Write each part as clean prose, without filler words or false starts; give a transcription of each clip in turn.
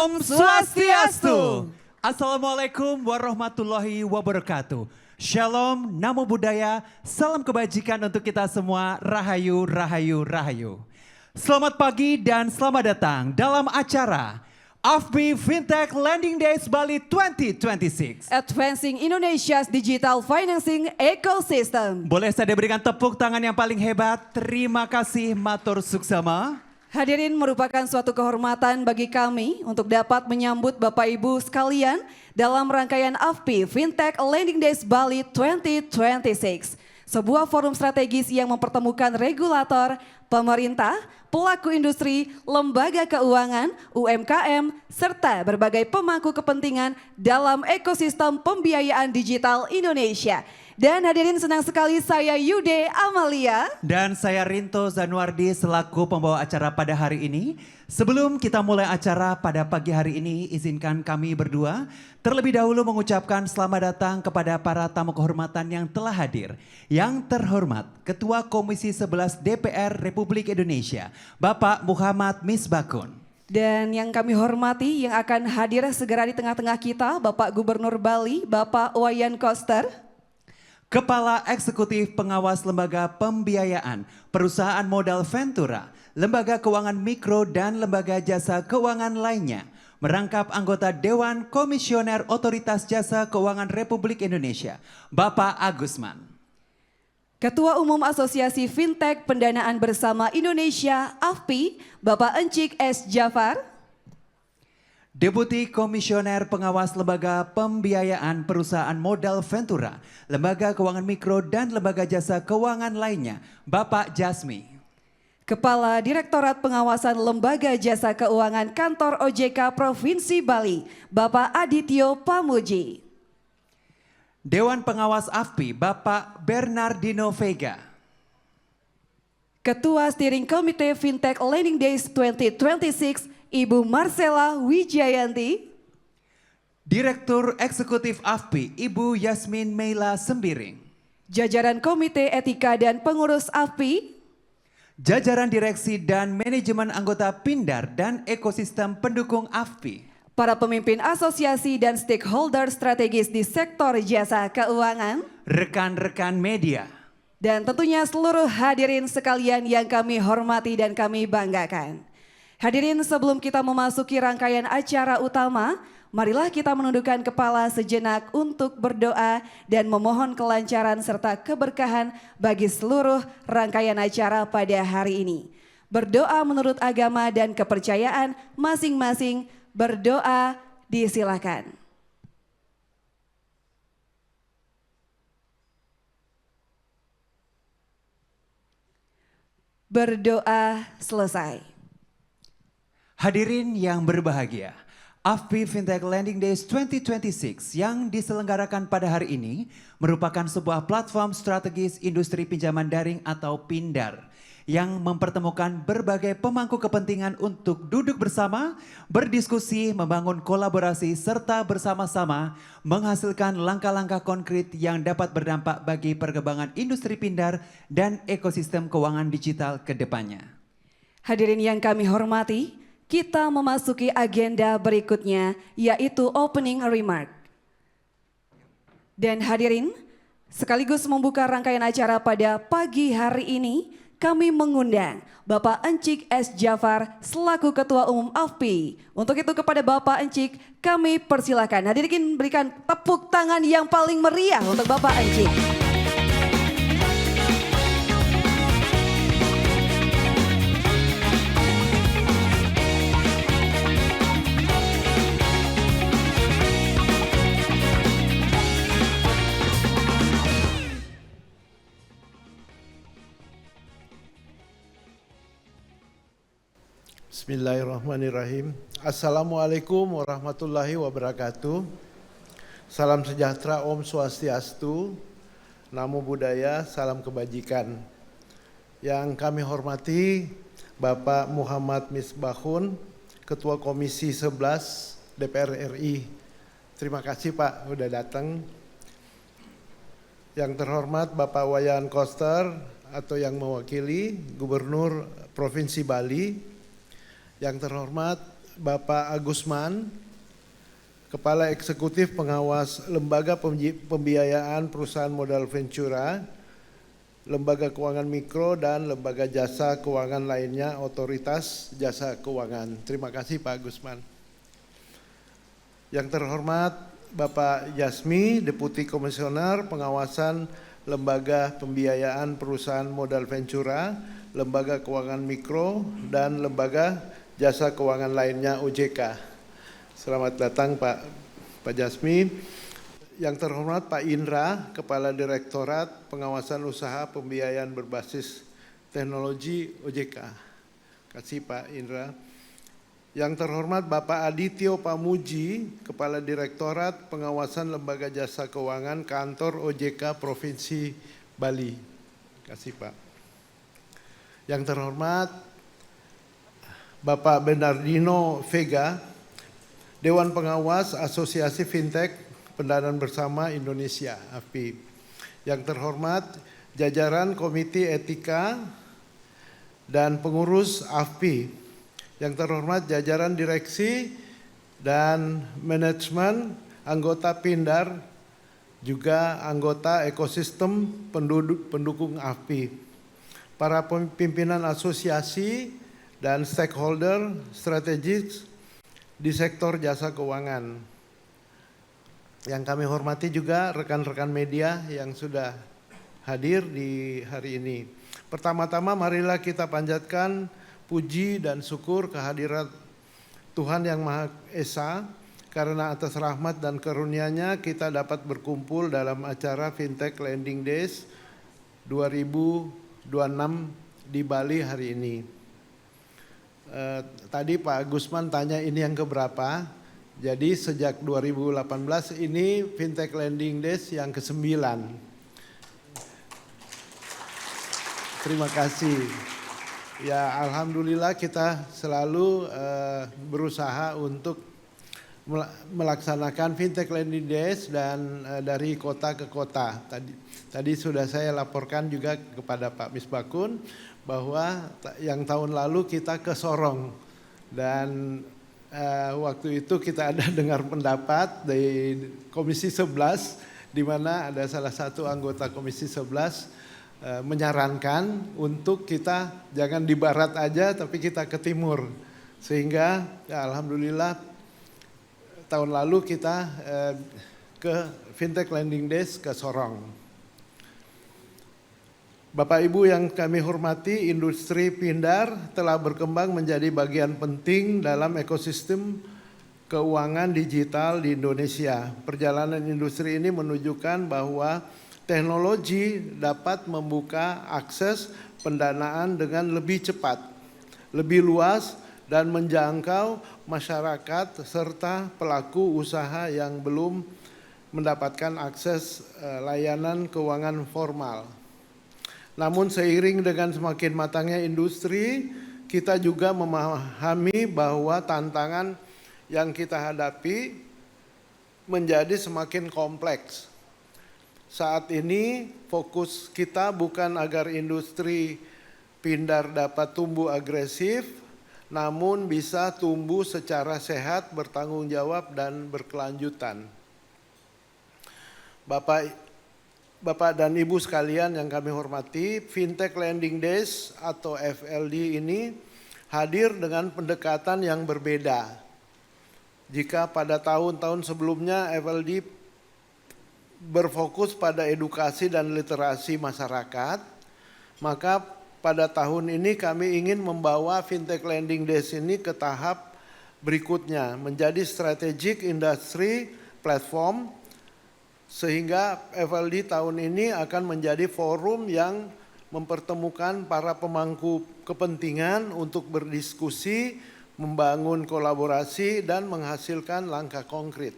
Om Swastiastu. Assalamualaikum warahmatullahi wabarakatuh. Shalom, namo buddhaya, salam kebajikan untuk kita semua. Rahayu, rahayu, rahayu. Selamat pagi dan selamat datang dalam acara AFPI Fintech Lending Days Bali 2026. Advancing Indonesia's Digital Financing Ecosystem. Boleh saya berikan tepuk tangan yang paling hebat. Terima kasih, matur suksama. Hadirin, merupakan suatu kehormatan bagi kami untuk dapat menyambut Bapak Ibu sekalian dalam rangkaian AFPI Fintech Lending Days Bali 2026. Sebuah forum strategis yang mempertemukan regulator, pemerintah, pelaku industri, lembaga keuangan, UMKM, serta berbagai pemangku kepentingan dalam ekosistem pembiayaan digital Indonesia. Dan hadirin, senang sekali saya Yude Amalia. Dan saya Rinto Zanuardi selaku pembawa acara pada hari ini. Sebelum kita mulai acara pada pagi hari ini, izinkan kami berdua terlebih dahulu mengucapkan selamat datang kepada para tamu kehormatan yang telah hadir. Yang terhormat Ketua Komisi 11 DPR Republik Indonesia, Bapak Muhammad Misbakun. Dan yang kami hormati yang akan hadir segera di tengah-tengah kita, Bapak Gubernur Bali, Bapak Wayan Koster. Kepala Eksekutif Pengawas Lembaga Pembiayaan, Perusahaan Modal Ventura, Lembaga Keuangan Mikro dan Lembaga Jasa Keuangan lainnya, merangkap anggota Dewan Komisioner Otoritas Jasa Keuangan Republik Indonesia, Bapak Agusman. Ketua Umum Asosiasi Fintech Pendanaan Bersama Indonesia, AFPI, Bapak Encik S. Jafar. Deputi Komisioner Pengawas Lembaga Pembiayaan Perusahaan Modal Ventura, Lembaga Keuangan Mikro dan Lembaga Jasa Keuangan lainnya, Bapak Jasmi. Kepala Direktorat Pengawasan Lembaga Jasa Keuangan Kantor OJK Provinsi Bali, Bapak Adityo Pamuji. Dewan Pengawas AFPI, Bapak Bernardino Vega. Ketua Steering Committee Fintech Lending Days 2026, Ibu Marcella Wijayanti. Direktur Eksekutif AFPI, Ibu Yasmin Meila Sembiring. Jajaran Komite Etika dan Pengurus AFPI. Jajaran Direksi dan Manajemen Anggota Pindar dan Ekosistem Pendukung AFPI. Para pemimpin asosiasi dan stakeholder strategis di sektor jasa keuangan. Rekan-rekan media. Dan tentunya seluruh hadirin sekalian yang kami hormati dan kami banggakan. Hadirin, sebelum kita memasuki rangkaian acara utama, marilah kita menundukkan kepala sejenak untuk berdoa dan memohon kelancaran serta keberkahan bagi seluruh rangkaian acara pada hari ini. Berdoa menurut agama dan kepercayaan masing-masing, berdoa disilakan. Berdoa selesai. Hadirin yang berbahagia, AFPI Fintech Lending Days 2026 yang diselenggarakan pada hari ini merupakan sebuah platform strategis industri pinjaman daring atau Pindar yang mempertemukan berbagai pemangku kepentingan untuk duduk bersama, berdiskusi, membangun kolaborasi, serta bersama-sama menghasilkan langkah-langkah konkret yang dapat berdampak bagi perkembangan industri Pindar dan ekosistem keuangan digital ke depannya. Hadirin yang kami hormati, kita memasuki agenda berikutnya, yaitu opening remark. Dan hadirin, sekaligus membuka rangkaian acara pada pagi hari ini, kami mengundang Bapak Encik S. Jafar selaku Ketua Umum AFPI. Untuk itu kepada Bapak Encik kami persilakan. Hadirin berikan tepuk tangan yang paling meriah untuk Bapak Encik. Bismillahirrahmanirrahim. Assalamualaikum warahmatullahi wabarakatuh. Salam sejahtera, Om Swastiastu, Namo Buddhaya, salam kebajikan. Yang kami hormati Bapak Muhammad Misbahun, Ketua Komisi 11 DPR RI. Terima kasih Pak udah datang. Yang terhormat Bapak Wayan Koster atau yang mewakili Gubernur Provinsi Bali. Yang terhormat Bapak Agusman, Kepala Eksekutif Pengawas Lembaga Pembiayaan Perusahaan Modal Ventura, Lembaga Keuangan Mikro dan Lembaga Jasa Keuangan lainnya, Otoritas Jasa Keuangan. Terima kasih Pak Agusman. Yang terhormat Bapak Yasmi, Deputi Komisioner Pengawasan Lembaga Pembiayaan Perusahaan Modal Ventura, Lembaga Keuangan Mikro dan Lembaga Jasa Keuangan lainnya OJK. Selamat datang Pak Jasmi. Yang terhormat Pak Indra, Kepala Direktorat Pengawasan Usaha Pembiayaan Berbasis Teknologi OJK. Kasih Pak Indra. Yang terhormat Bapak Adityo Pamuji, Kepala Direktorat Pengawasan Lembaga Jasa Keuangan Kantor OJK Provinsi Bali. Kasih Pak. Yang terhormat Bapak Bernardino Vega, Dewan Pengawas Asosiasi Fintech Pendanaan Bersama Indonesia, AFPI. Yang terhormat jajaran Komite Etika dan Pengurus AFPI. Yang terhormat jajaran Direksi dan Manajemen Anggota Pindar, juga anggota ekosistem pendukung AFPI. Para pimpinan asosiasi dan stakeholder strategis di sektor jasa keuangan. Yang kami hormati juga rekan-rekan media yang sudah hadir di hari ini. Pertama-tama marilah kita panjatkan puji dan syukur kehadirat Tuhan Yang Maha Esa, karena atas rahmat dan karunia-Nya kita dapat berkumpul dalam acara Fintech Lending Days 2026 di Bali hari ini. Tadi Pak Agusman tanya ini yang keberapa. Jadi sejak 2018 ini Fintech Lending Days yang ke-9. Terima kasih. Ya, alhamdulillah kita selalu berusaha untuk melaksanakan Fintech Lending Days dan dari kota ke kota. Tadi sudah saya laporkan juga kepada Pak Misbakun bahwa yang tahun lalu kita ke Sorong dan waktu itu kita ada dengar pendapat di Komisi 11 di mana ada salah satu anggota Komisi 11 menyarankan untuk kita jangan di barat aja tapi kita ke timur. Sehingga ya, alhamdulillah tahun lalu kita ke Fintech Lending Days ke Sorong. Bapak Ibu yang kami hormati, industri pindar telah berkembang menjadi bagian penting dalam ekosistem keuangan digital di Indonesia. Perjalanan industri ini menunjukkan bahwa teknologi dapat membuka akses pendanaan dengan lebih cepat, lebih luas, dan menjangkau masyarakat serta pelaku usaha yang belum mendapatkan akses layanan keuangan formal. Namun seiring dengan semakin matangnya industri, kita juga memahami bahwa tantangan yang kita hadapi menjadi semakin kompleks. Saat ini fokus kita bukan agar industri pindar dapat tumbuh agresif, namun bisa tumbuh secara sehat, bertanggung jawab, dan berkelanjutan. Bapak dan Ibu sekalian yang kami hormati, Fintech Lending Days atau FLD ini hadir dengan pendekatan yang berbeda. Jika pada tahun-tahun sebelumnya FLD berfokus pada edukasi dan literasi masyarakat, maka pada tahun ini kami ingin membawa Fintech Lending Days ini ke tahap berikutnya, menjadi strategic industry platform, sehingga FLD tahun ini akan menjadi forum yang mempertemukan para pemangku kepentingan untuk berdiskusi, membangun kolaborasi, dan menghasilkan langkah konkret.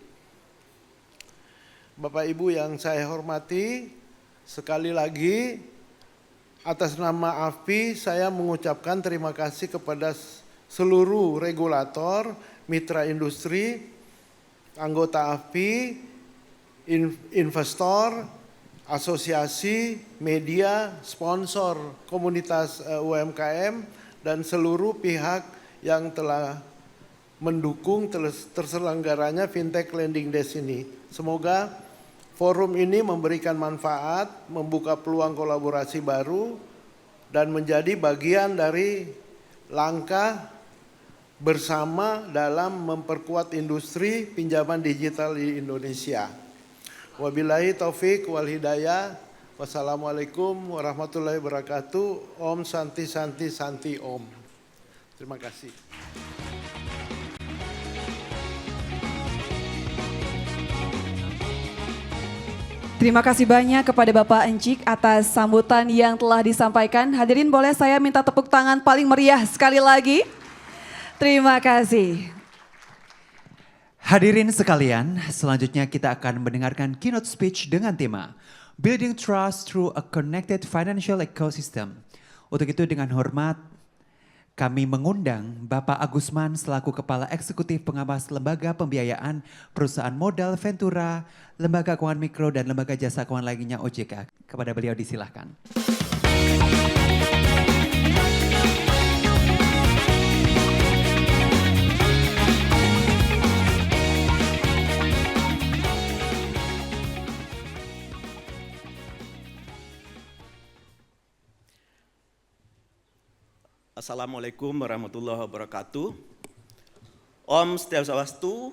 Bapak Ibu yang saya hormati, sekali lagi atas nama AFPI saya mengucapkan terima kasih kepada seluruh regulator, mitra industri, anggota AFPI, investor, asosiasi, media, sponsor, komunitas UMKM, dan seluruh pihak yang telah mendukung terselenggaranya Fintech Lending Days ini. Semoga forum ini memberikan manfaat, membuka peluang kolaborasi baru, dan menjadi bagian dari langkah bersama dalam memperkuat industri pinjaman digital di Indonesia. Wabillahi taufik wal hidayah. Wassalamualaikum warahmatullahi wabarakatuh. Om Santi Santi Santi Om. Terima kasih. Terima kasih banyak kepada Bapak Encik atas sambutan yang telah disampaikan. Hadirin boleh saya minta tepuk tangan paling meriah sekali lagi. Terima kasih. Hadirin sekalian, selanjutnya kita akan mendengarkan keynote speech dengan tema Building Trust Through a Connected Financial Ecosystem. Untuk itu dengan hormat kami mengundang Bapak Agusman selaku Kepala Eksekutif Pengawas Lembaga Pembiayaan Perusahaan Modal Ventura, Lembaga Keuangan Mikro, dan Lembaga Jasa Keuangan lainnya OJK. Kepada beliau disilahkan. Assalamualaikum warahmatullahi wabarakatuh. Om Swastiastu.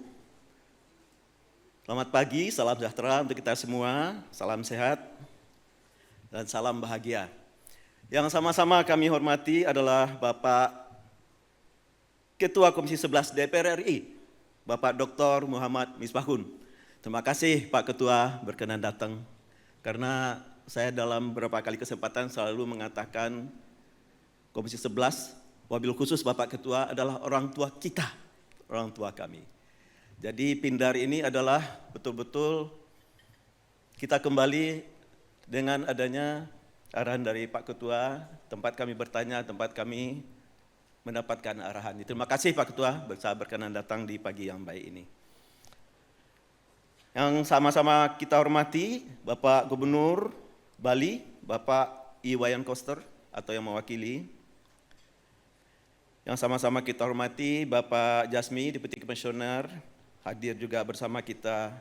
Selamat pagi, salam sejahtera untuk kita semua, salam sehat, dan salam bahagia. Yang sama-sama kami hormati adalah Bapak Ketua Komisi 11 DPR RI, Bapak Dr. Muhammad Misbakun. Terima kasih Pak Ketua berkenan datang, karena saya dalam beberapa kali kesempatan selalu mengatakan Komisi 11, wabil khusus Bapak Ketua adalah orang tua kita, orang tua kami. Jadi Pindar ini adalah betul-betul kita kembali dengan adanya arahan dari Pak Ketua, tempat kami bertanya, tempat kami mendapatkan arahan. Terima kasih Pak Ketua berkenan datang di pagi yang baik ini. Yang sama-sama kita hormati Bapak Gubernur Bali, Bapak Iwayan Koster atau yang mewakili. Yang sama-sama kita hormati Bapak Jasmi, Deputi Komisioner, hadir juga bersama kita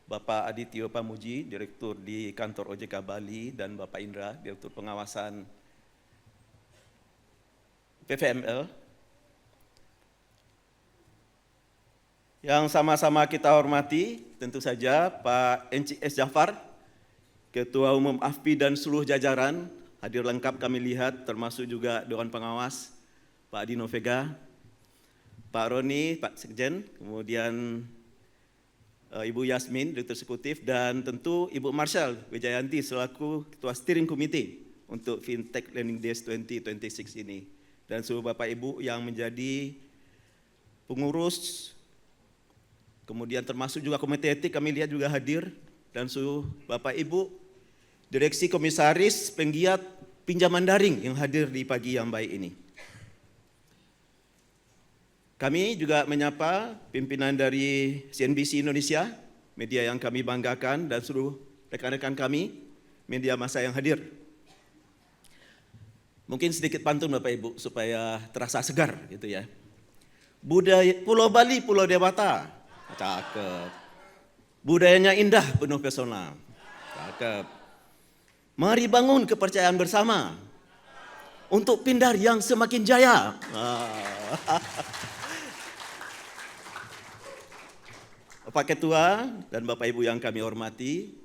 Bapak Adityo Pamuji, Direktur di Kantor OJK Bali, dan Bapak Indra, Direktur Pengawasan PVML. Yang sama-sama kita hormati, tentu saja Pak NCS Jafar, Ketua Umum AFPI dan seluruh jajaran, hadir lengkap kami lihat, termasuk juga Dewan Pengawas, Pak Dino Vega, Pak Roni, Pak Sekjen, kemudian Ibu Yasmin, Direktur Eksekutif, dan tentu Ibu Marshall Wijayanti selaku Ketua Steering Committee untuk Fintech Learning Days 2026 ini. Dan seluruh Bapak Ibu yang menjadi pengurus, kemudian termasuk juga komite etik kami lihat juga hadir, dan seluruh Bapak Ibu, direksi komisaris penggiat pinjaman daring yang hadir di pagi yang baik ini. Kami juga menyapa pimpinan dari CNBC Indonesia, media yang kami banggakan, dan seluruh rekan-rekan kami, media massa yang hadir. Mungkin sedikit pantun Bapak Ibu supaya terasa segar gitu ya. Budaya Pulau Bali, Pulau Dewata, cakep. Budayanya indah, penuh pesona, cakep. Mari bangun kepercayaan bersama untuk Pindar yang semakin jaya. Pak Ketua dan Bapak Ibu yang kami hormati,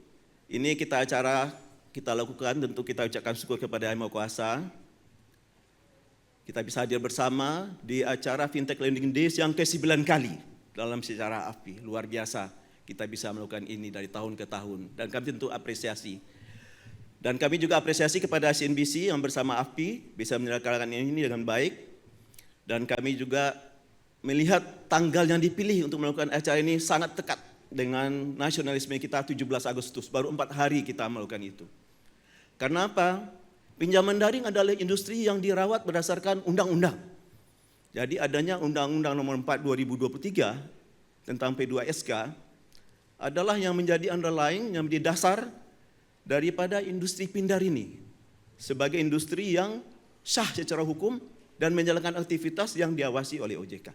ini acara kita lakukan, tentu kita ucapkan syukur kepada Yang Maha Kuasa. Kita bisa hadir bersama di acara Fintech Learning Days yang ke-9 kali dalam sejarah AFPI. Luar biasa kita bisa melakukan ini dari tahun ke tahun, dan kami tentu apresiasi. Dan kami juga apresiasi kepada CNBC yang bersama AFPI bisa menyelenggarakan ini dengan baik. Dan kami juga melihat tanggal yang dipilih untuk melakukan acara ini sangat dekat dengan nasionalisme kita 17 Agustus, baru 4 hari kita melakukan itu. Karena apa? Pinjaman daring adalah industri yang dirawat berdasarkan undang-undang. Jadi adanya Undang-Undang Nomor 4 2023 tentang P2SK adalah yang menjadi underlying, yang menjadi dasar daripada industri pindar ini sebagai industri yang sah secara hukum dan menjalankan aktivitas yang diawasi oleh OJK.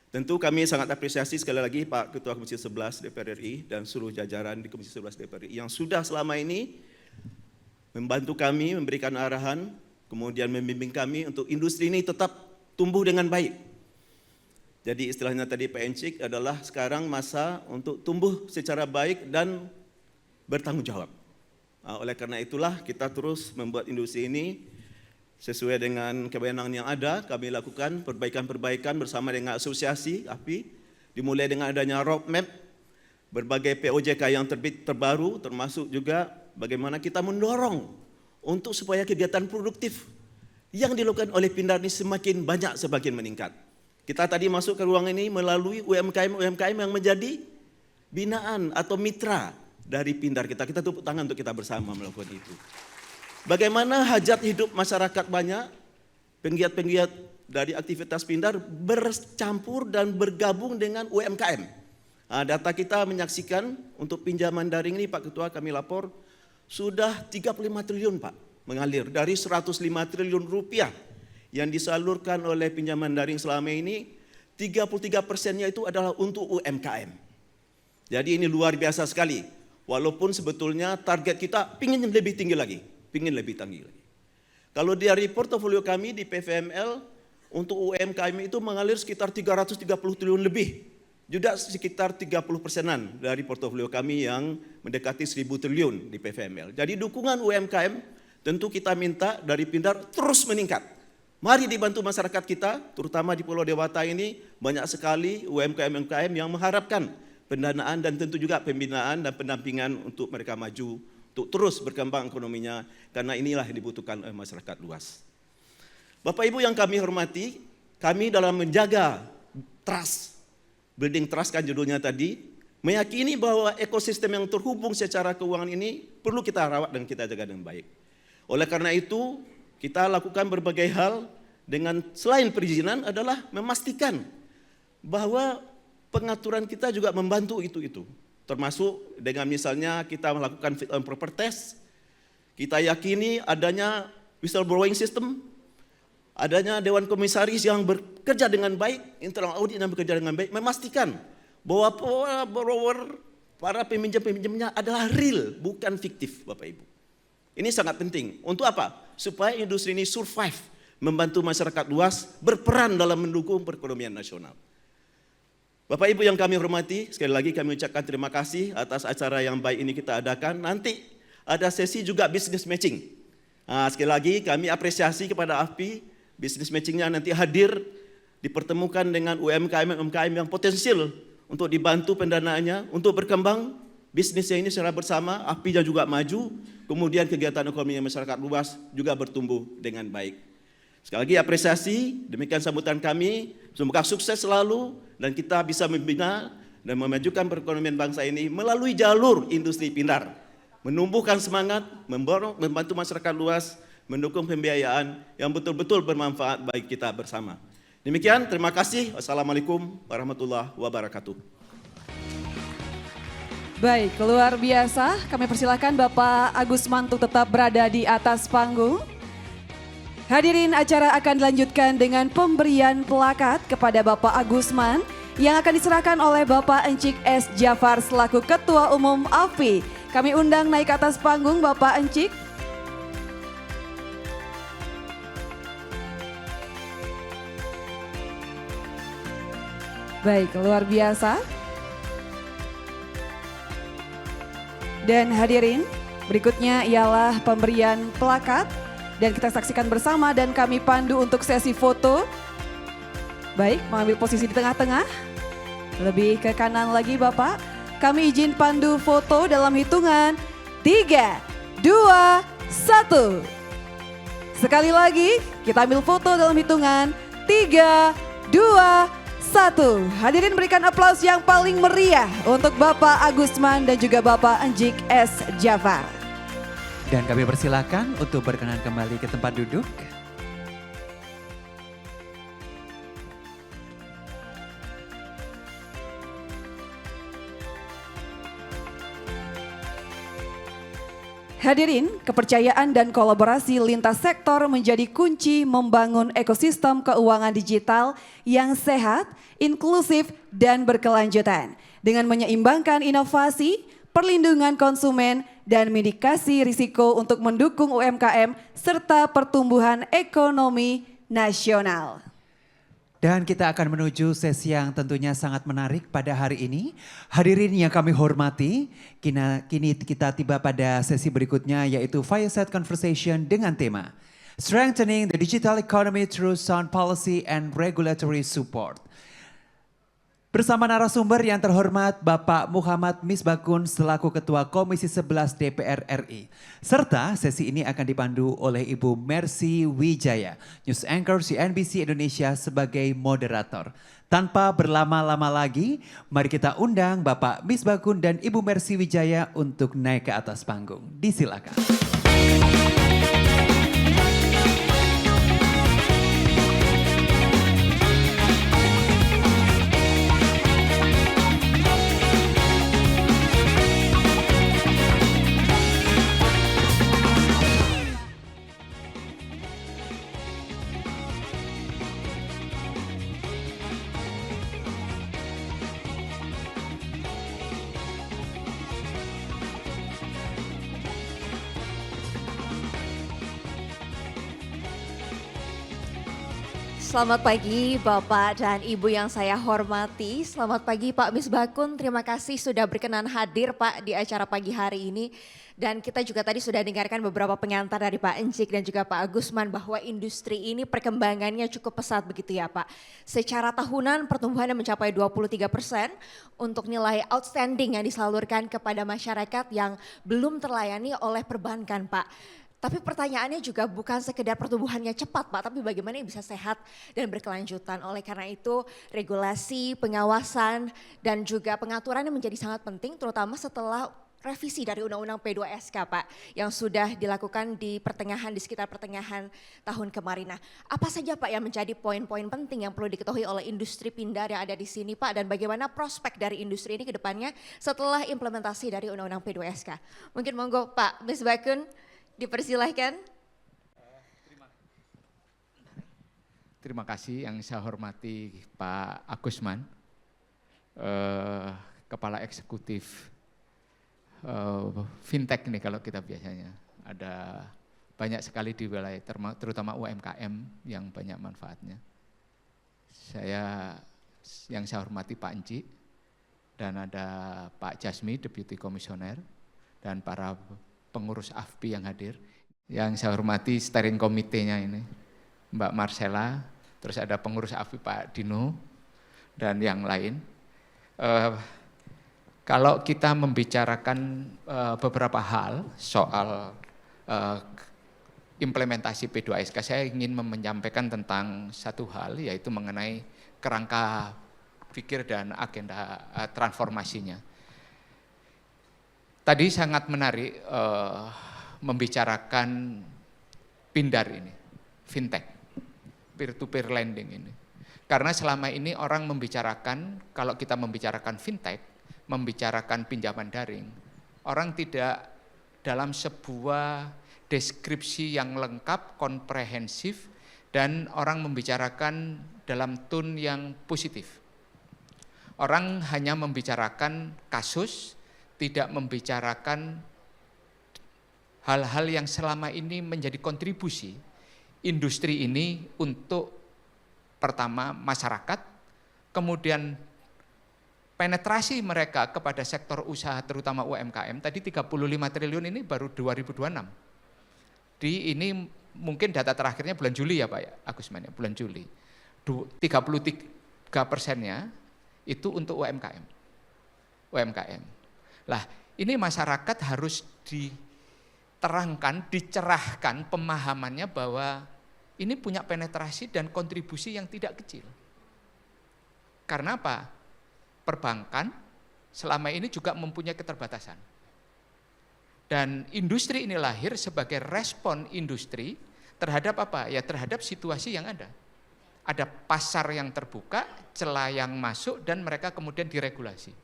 Tentu kami sangat apresiasi sekali lagi Pak Ketua Komisi 11 DPR RI dan seluruh jajaran di Komisi 11 DPR RI yang sudah selama ini membantu kami, memberikan arahan, kemudian membimbing kami untuk industri ini tetap tumbuh dengan baik. Jadi istilahnya tadi Pak Encik adalah sekarang masa untuk tumbuh secara baik dan bertanggung jawab. Oleh karena itulah kita terus membuat industri ini sesuai dengan kewenangan yang ada. Kami lakukan perbaikan-perbaikan bersama dengan asosiasi AFPI, dimulai dengan adanya roadmap, berbagai POJK yang terbit terbaru, termasuk juga bagaimana kita mendorong untuk supaya kegiatan produktif yang dilakukan oleh Pindar ini semakin banyak, semakin meningkat. Kita tadi masuk ke ruang ini melalui UMKM yang menjadi binaan atau mitra dari Pindar kita. Kita tepuk tangan untuk kita bersama melakukan itu. Bagaimana hajat hidup masyarakat banyak, penggiat-penggiat dari aktivitas Pindar bercampur dan bergabung dengan UMKM. Data kita menyaksikan untuk pinjaman daring ini Pak Ketua kami lapor, sudah 35 triliun Pak mengalir dari 105 triliun rupiah yang disalurkan oleh pinjaman daring selama ini, 33%-nya itu adalah untuk UMKM. Jadi ini luar biasa sekali, walaupun sebetulnya target kita pingin lebih tinggi lagi, Kalau dari portofolio kami di PVML, untuk UMKM itu mengalir sekitar 330 triliun lebih, juga sekitar 30%-an dari portofolio kami yang mendekati 1.000 triliun di PVML. Jadi dukungan UMKM tentu kita minta dari Pindar terus meningkat. Mari dibantu masyarakat kita, terutama di Pulau Dewata ini banyak sekali UMKM yang mengharapkan pendanaan dan tentu juga pembinaan dan pendampingan untuk mereka maju, untuk terus berkembang ekonominya, karena inilah yang dibutuhkan oleh masyarakat luas. Bapak Ibu yang kami hormati, kami dalam menjaga trust, building trust kan judulnya tadi, meyakini bahwa ekosistem yang terhubung secara keuangan ini perlu kita rawat dan kita jaga dengan baik. Oleh karena itu, kita lakukan berbagai hal dengan selain perizinan adalah memastikan bahwa pengaturan kita juga membantu itu. Termasuk dengan misalnya kita melakukan fit and proper test, kita yakini adanya whistleblowing system, adanya Dewan Komisaris yang bekerja dengan baik, internal audit yang bekerja dengan baik, memastikan bahwa borrower, para peminjam-peminjamnya adalah real, bukan fiktif, Bapak Ibu. Ini sangat penting. Untuk apa? Supaya industri ini survive, membantu masyarakat luas, berperan dalam mendukung perekonomian nasional. Bapak Ibu yang kami hormati, sekali lagi kami ucapkan terima kasih atas acara yang baik ini kita adakan. Nanti ada sesi juga business matching. Sekali lagi kami apresiasi kepada AFPI, business matchingnya nanti hadir, dipertemukan dengan UMKM yang potensial untuk dibantu pendanaannya, untuk berkembang bisnisnya ini secara bersama, AFPI juga maju, kemudian kegiatan ekonomi masyarakat luas juga bertumbuh dengan baik. Sekali lagi apresiasi, demikian sambutan kami, semoga sukses selalu dan kita bisa membina dan memajukan perekonomian bangsa ini melalui jalur industri pintar, menumbuhkan semangat, membantu masyarakat luas, mendukung pembiayaan yang betul-betul bermanfaat bagi kita bersama. Demikian, terima kasih. Wassalamualaikum warahmatullahi wabarakatuh. Baik, luar biasa. Kami persilakan Bapak Agusman untuk tetap berada di atas panggung. Hadirin, acara akan dilanjutkan dengan pemberian plakat kepada Bapak Agusman yang akan diserahkan oleh Bapak Encik S. Jafar selaku Ketua Umum AFPI. Kami undang naik ke atas panggung Bapak Encik. Baik, luar biasa. Dan hadirin, berikutnya ialah pemberian plakat dan kita saksikan bersama dan kami pandu untuk sesi foto. Baik, mengambil posisi di tengah-tengah. Lebih ke kanan lagi Bapak. Kami izin pandu foto dalam hitungan 3, 2, 1. Sekali lagi, kita ambil foto dalam hitungan 3, 2, 1. Hadirin berikan aplaus yang paling meriah untuk Bapak Agusman dan juga Bapak Encik S. Jafar. Dan kami persilakan untuk berkenan kembali ke tempat duduk. Hadirin, kepercayaan dan kolaborasi lintas sektor menjadi kunci membangun ekosistem keuangan digital yang sehat, inklusif, dan berkelanjutan. Dengan menyeimbangkan inovasi, perlindungan konsumen, dan mitigasi risiko untuk mendukung UMKM serta pertumbuhan ekonomi nasional. Dan kita akan menuju sesi yang tentunya sangat menarik pada hari ini. Hadirin yang kami hormati, kini kita tiba pada sesi berikutnya yaitu Fireside Conversation dengan tema Strengthening the Digital Economy Through Sound Policy and Regulatory Support. Bersama narasumber yang terhormat Bapak Muhammad Misbakun selaku Ketua Komisi 11 DPR RI. Serta sesi ini akan dipandu oleh Ibu Mercy Wijaya, News Anchor CNBC Indonesia sebagai moderator. Tanpa berlama-lama lagi, mari kita undang Bapak Misbakun dan Ibu Mercy Wijaya untuk naik ke atas panggung. Disilakan. Selamat pagi Bapak dan Ibu yang saya hormati. Selamat pagi Pak Misbakun, terima kasih sudah berkenan hadir Pak di acara pagi hari ini. Dan kita juga tadi sudah dengarkan beberapa pengantar dari Pak Encik dan juga Pak Agusman bahwa industri ini perkembangannya cukup pesat begitu ya Pak. Secara tahunan pertumbuhannya mencapai 23% untuk nilai outstanding yang disalurkan kepada masyarakat yang belum terlayani oleh perbankan Pak. Tapi pertanyaannya juga bukan sekedar pertumbuhannya cepat Pak, tapi bagaimana bisa sehat dan berkelanjutan. Oleh karena itu regulasi, pengawasan dan juga pengaturannya menjadi sangat penting terutama setelah revisi dari Undang-Undang P2SK Pak yang sudah dilakukan di sekitar pertengahan tahun kemarin. Nah, apa saja Pak yang menjadi poin-poin penting yang perlu diketahui oleh industri pindar yang ada di sini Pak, dan bagaimana prospek dari industri ini ke depannya setelah implementasi dari Undang-Undang P2SK? Mungkin monggo Pak Misbakun dipersilahkan. Terima kasih yang saya hormati Pak Agusman, Kepala Eksekutif Fintech nih kalau kita biasanya. Ada banyak sekali di wilayah terutama UMKM yang banyak manfaatnya. Yang saya hormati Pak Enci, dan ada Pak Jasmi, Deputy Komisioner, dan para pengurus AFPI yang hadir. Yang saya hormati steering komitenya ini, Mbak Marcella, terus ada pengurus AFPI Pak Dino, dan yang lain. Kalau kita membicarakan beberapa hal soal implementasi P2SK, saya ingin menyampaikan tentang satu hal, yaitu mengenai kerangka pikir dan agenda transformasinya. Tadi sangat menarik membicarakan pindar ini, fintech, peer-to-peer lending ini. Karena selama ini orang membicarakan, kalau kita membicarakan fintech, membicarakan pinjaman daring, orang tidak dalam sebuah deskripsi yang lengkap, komprehensif, dan orang membicarakan dalam tone yang positif. Orang hanya membicarakan kasus, tidak membicarakan hal-hal yang selama ini menjadi kontribusi industri ini untuk pertama masyarakat, kemudian penetrasi mereka kepada sektor usaha terutama UMKM, tadi 35 triliun ini baru 2026. Ini mungkin data terakhirnya bulan Juli ya Pak ya, Agusman ya, bulan Juli. 33%-nya itu untuk UMKM. Lah, ini masyarakat harus diterangkan, dicerahkan pemahamannya bahwa ini punya penetrasi dan kontribusi yang tidak kecil. Karena apa? Perbankan selama ini juga mempunyai keterbatasan. Dan industri ini lahir sebagai respon industri terhadap apa? Ya terhadap situasi yang ada. Ada pasar yang terbuka, celah yang masuk, dan mereka kemudian diregulasi.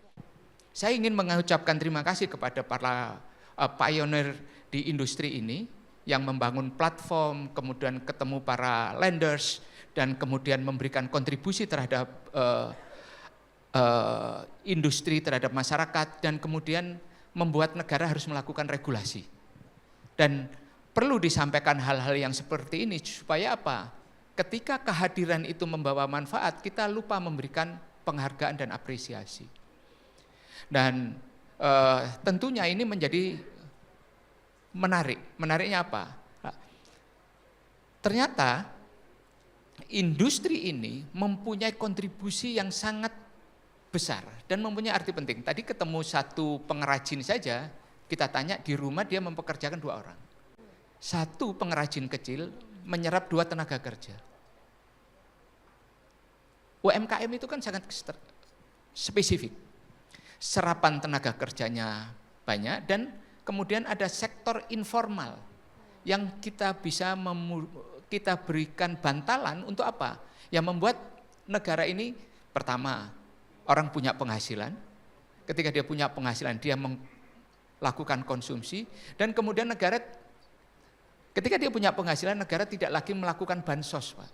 Saya ingin mengucapkan terima kasih kepada para pioneer di industri ini yang membangun platform, kemudian ketemu para lenders, dan kemudian memberikan kontribusi terhadap industri, terhadap masyarakat, dan kemudian membuat negara harus melakukan regulasi. Dan perlu disampaikan hal-hal yang seperti ini supaya apa? Ketika kehadiran itu membawa manfaat, kita lupa memberikan penghargaan dan apresiasi. Dan tentunya ini menjadi menarik. Menariknya apa? Ternyata industri ini mempunyai kontribusi yang sangat besar dan mempunyai arti penting. Tadi ketemu satu pengrajin saja, kita tanya di rumah dia mempekerjakan 2 orang. Satu pengrajin kecil menyerap 2 tenaga kerja. UMKM itu kan sangat spesifik. Serapan tenaga kerjanya banyak, dan kemudian ada sektor informal yang kita bisa kita berikan bantalan untuk apa? Yang membuat negara ini pertama, orang punya penghasilan, ketika dia punya penghasilan dia melakukan konsumsi, dan kemudian negara, ketika dia punya penghasilan, negara tidak lagi melakukan bansos Pak.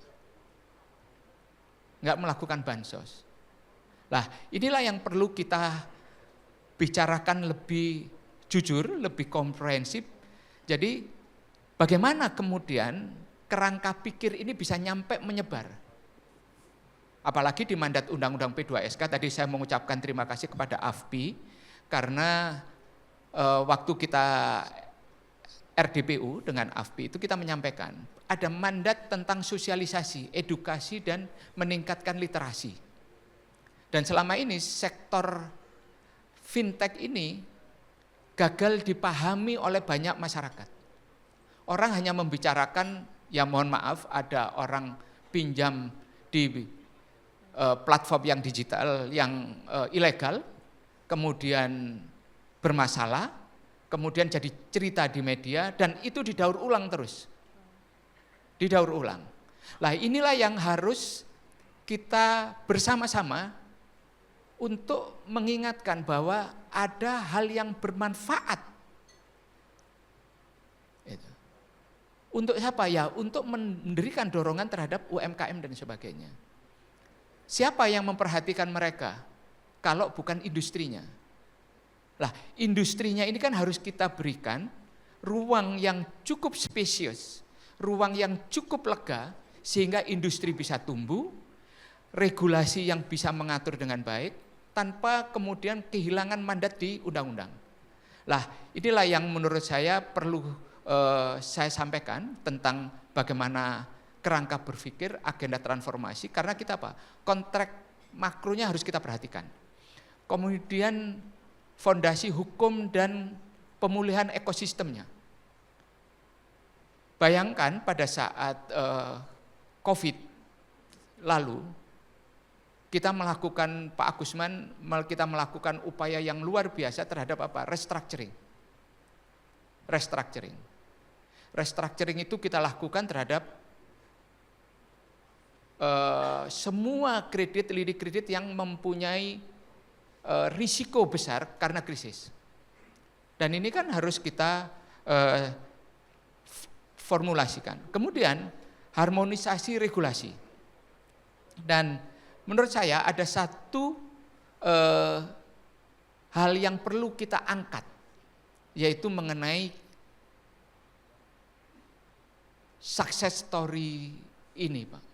Enggak melakukan bansos. Lah inilah yang perlu kita bicarakan lebih jujur, lebih komprehensif. Jadi bagaimana kemudian kerangka pikir ini bisa nyampe menyebar. Apalagi di mandat Undang-Undang P2SK, tadi saya mengucapkan terima kasih kepada AFPI, karena waktu kita RDPU dengan AFPI itu kita menyampaikan, ada mandat tentang sosialisasi, edukasi, dan meningkatkan literasi. Dan selama ini sektor fintech ini gagal dipahami oleh banyak masyarakat. Orang hanya membicarakan, ya mohon maaf, ada orang pinjam di platform yang digital yang ilegal, kemudian bermasalah, kemudian jadi cerita di media, dan itu didaur ulang terus. Didaur ulang. Lah inilah yang harus kita bersama-sama untuk mengingatkan bahwa ada hal yang bermanfaat. Itu. Untuk siapa ya? Untuk memberikan dorongan terhadap UMKM dan sebagainya. Siapa yang memperhatikan mereka? Kalau bukan industrinya. Lah, industrinya ini kan harus kita berikan ruang yang cukup spesies, ruang yang cukup lega, sehingga industri bisa tumbuh, regulasi yang bisa mengatur dengan baik, tanpa kemudian kehilangan mandat di undang-undang. Lah, inilah yang menurut saya perlu saya sampaikan tentang bagaimana kerangka berpikir agenda transformasi, karena kita apa? Kontrak makronya harus kita perhatikan. Kemudian fondasi hukum dan pemulihan ekosistemnya. Bayangkan pada saat COVID lalu, kita melakukan, Pak Agusman, kita melakukan upaya yang luar biasa terhadap apa? Restructuring. Restructuring itu kita lakukan terhadap semua kredit, lidik kredit yang mempunyai risiko besar karena krisis. Dan ini kan harus kita formulasikan. Kemudian harmonisasi regulasi. Dan menurut saya ada satu hal yang perlu kita angkat, yaitu mengenai success story ini, Pak.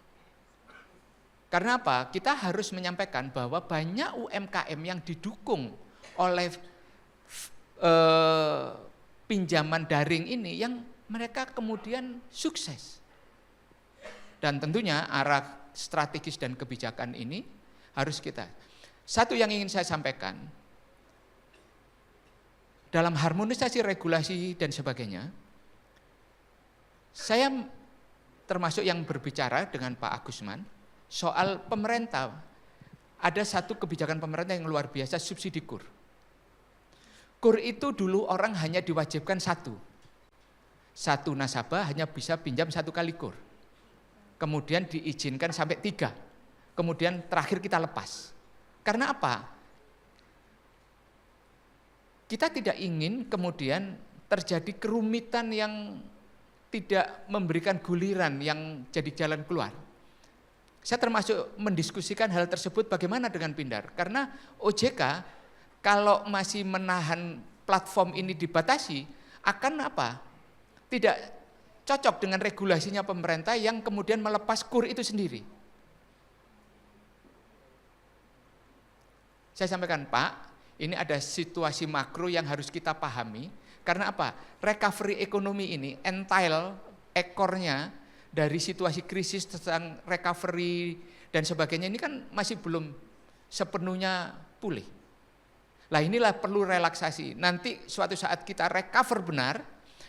Karena apa? Kita harus menyampaikan bahwa banyak UMKM yang didukung oleh pinjaman daring ini yang mereka kemudian sukses. Dan tentunya arah strategis dan kebijakan ini harus kita. Satu yang ingin saya sampaikan, dalam harmonisasi regulasi dan sebagainya, saya termasuk yang berbicara dengan Pak Agusman soal pemerintah. Ada satu kebijakan pemerintah yang luar biasa, subsidi KUR. KUR itu dulu orang hanya diwajibkan satu nasabah hanya bisa pinjam 1 kali KUR. Kemudian diizinkan sampai 3. Kemudian terakhir kita lepas. Karena apa? Kita tidak ingin kemudian terjadi kerumitan yang tidak memberikan guliran yang jadi jalan keluar. Saya termasuk mendiskusikan hal tersebut bagaimana dengan Pindar. Karena OJK kalau masih menahan platform ini dibatasi, akan apa? Tidak cocok dengan regulasinya pemerintah yang kemudian melepas KUR itu sendiri. Saya sampaikan, Pak, ini ada situasi makro yang harus kita pahami. Karena apa? Recovery ekonomi ini, entail ekornya dari situasi krisis tentang recovery dan sebagainya ini kan masih belum sepenuhnya pulih. Lah inilah perlu relaksasi. Nanti suatu saat kita recover benar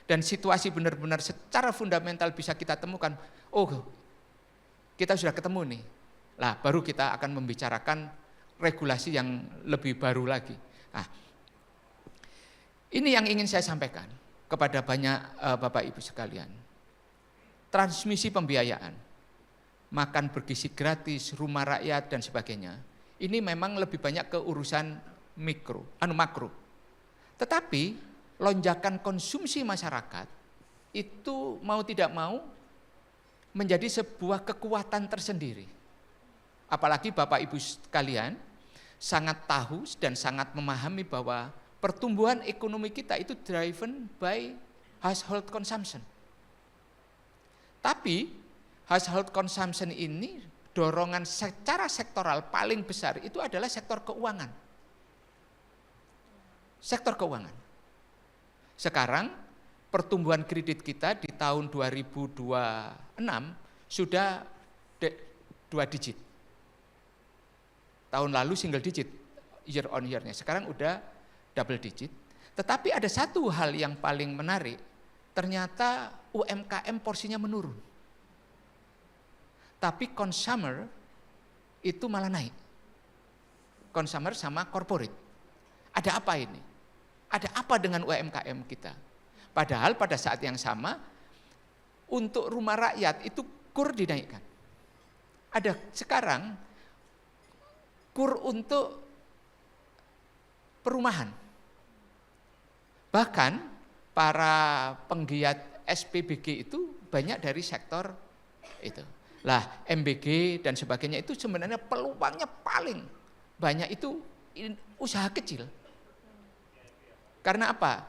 dan situasi benar-benar secara fundamental bisa kita temukan, oh kita sudah ketemu nih. Lah baru kita akan membicarakan regulasi yang lebih baru lagi. Nah, ini yang ingin saya sampaikan kepada banyak Bapak Ibu sekalian. Transmisi pembiayaan, makan bergizi gratis, rumah rakyat dan sebagainya. Ini memang lebih banyak ke urusan makro. Tetapi lonjakan konsumsi masyarakat itu mau tidak mau menjadi sebuah kekuatan tersendiri. Apalagi Bapak Ibu sekalian sangat tahu dan sangat memahami bahwa pertumbuhan ekonomi kita itu driven by household consumption. Tapi household consumption ini dorongan secara sektoral paling besar itu adalah sektor keuangan. Sektor keuangan. Sekarang pertumbuhan kredit kita di tahun 2026 sudah 2 digit. Tahun lalu single digit year on year-nya. Sekarang udah double digit. Tetapi ada satu hal yang paling menarik, ternyata UMKM porsinya menurun. Tapi consumer itu malah naik. Consumer sama corporate. Ada apa ini? Ada apa dengan UMKM kita? Padahal pada saat yang sama, untuk rumah rakyat itu KUR dinaikkan. Ada sekarang KUR untuk perumahan. Bahkan para penggiat SPBG itu banyak dari sektor itu. Lah MBG dan sebagainya itu sebenarnya peluangnya paling banyak itu usaha kecil. Karena apa?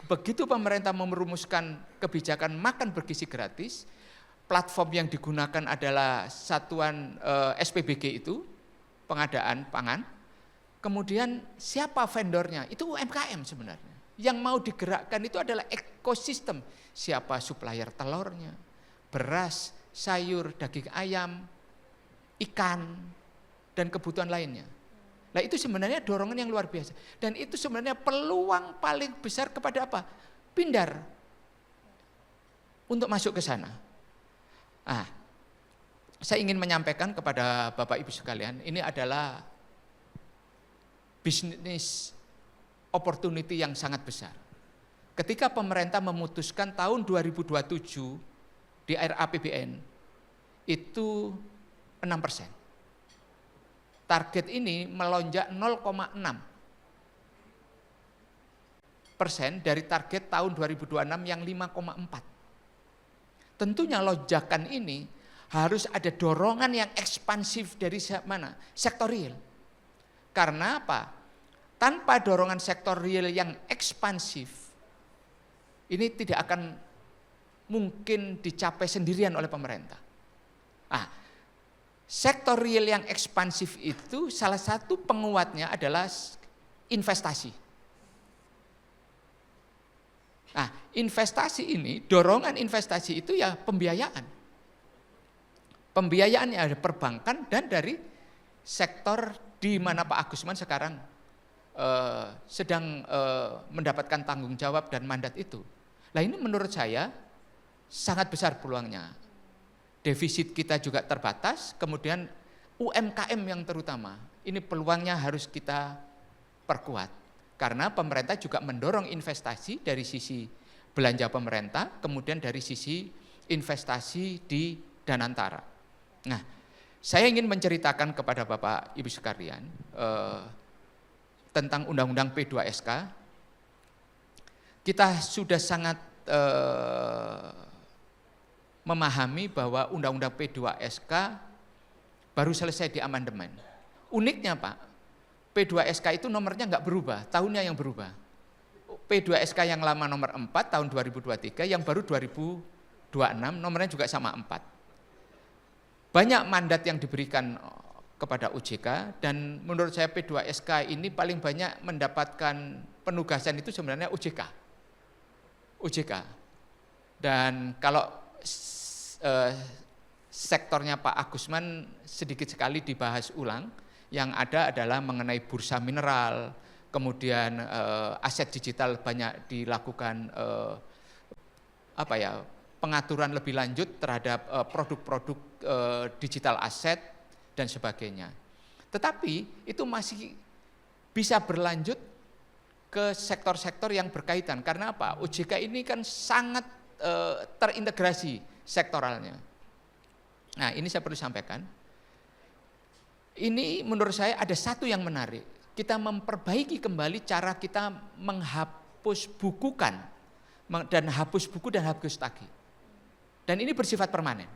Begitu pemerintah merumuskan kebijakan makan bergizi gratis, platform yang digunakan adalah satuan SPBG itu, pengadaan pangan. Kemudian siapa vendornya? Itu UMKM sebenarnya. Yang mau digerakkan itu adalah ekosistem. Siapa supplier telurnya, beras, sayur, daging ayam, ikan, dan kebutuhan lainnya. Nah itu sebenarnya dorongan yang luar biasa. Dan itu sebenarnya peluang paling besar kepada apa? Pindar untuk masuk ke sana. Saya ingin menyampaikan kepada Bapak Ibu sekalian, ini adalah bisnis opportunity yang sangat besar. Ketika pemerintah memutuskan tahun 2027 di RAPBN itu 6%. Target ini melonjak 0,6% dari target tahun 2026 yang 5,4. Tentunya lonjakan ini harus ada dorongan yang ekspansif dari mana? Sektor real. Karena apa? Tanpa dorongan sektor real yang ekspansif, ini tidak akan mungkin dicapai sendirian oleh pemerintah. Sektor real yang ekspansif itu salah satu penguatnya adalah investasi. Investasi ini, dorongan investasi itu ya pembiayaan. Pembiayaannya ada perbankan dan dari sektor di mana Pak Agusman sekarang sedang mendapatkan tanggung jawab dan mandat itu. Nah ini menurut saya sangat besar peluangnya. Defisit kita juga terbatas, kemudian UMKM yang terutama, ini peluangnya harus kita perkuat. Karena pemerintah juga mendorong investasi dari sisi belanja pemerintah, kemudian dari sisi investasi di Danantara. Nah, saya ingin menceritakan kepada Bapak Ibu sekalian tentang Undang-Undang P2SK. Kita sudah sangat memahami bahwa Undang-Undang P2SK baru selesai di amandemen. Uniknya Pak, P2SK itu nomornya nggak berubah, tahunnya yang berubah. P2SK yang lama nomor 4 tahun 2023, yang baru 2026 nomornya juga sama 4. Banyak mandat yang diberikan kepada OJK dan menurut saya P2SK ini paling banyak mendapatkan penugasan itu sebenarnya OJK. Dan kalau sektornya Pak Agusman sedikit sekali dibahas ulang, yang ada adalah mengenai bursa mineral, kemudian aset digital banyak dilakukan pengaturan lebih lanjut terhadap produk-produk digital aset dan sebagainya. Tetapi itu masih bisa berlanjut ke sektor-sektor yang berkaitan. Karena apa? OJK ini kan sangat terintegrasi sektoralnya. Nah ini saya perlu sampaikan. Ini menurut saya ada satu yang menarik. Kita memperbaiki kembali cara kita menghapus bukukan dan hapus buku dan hapus tagih. Dan ini bersifat permanen.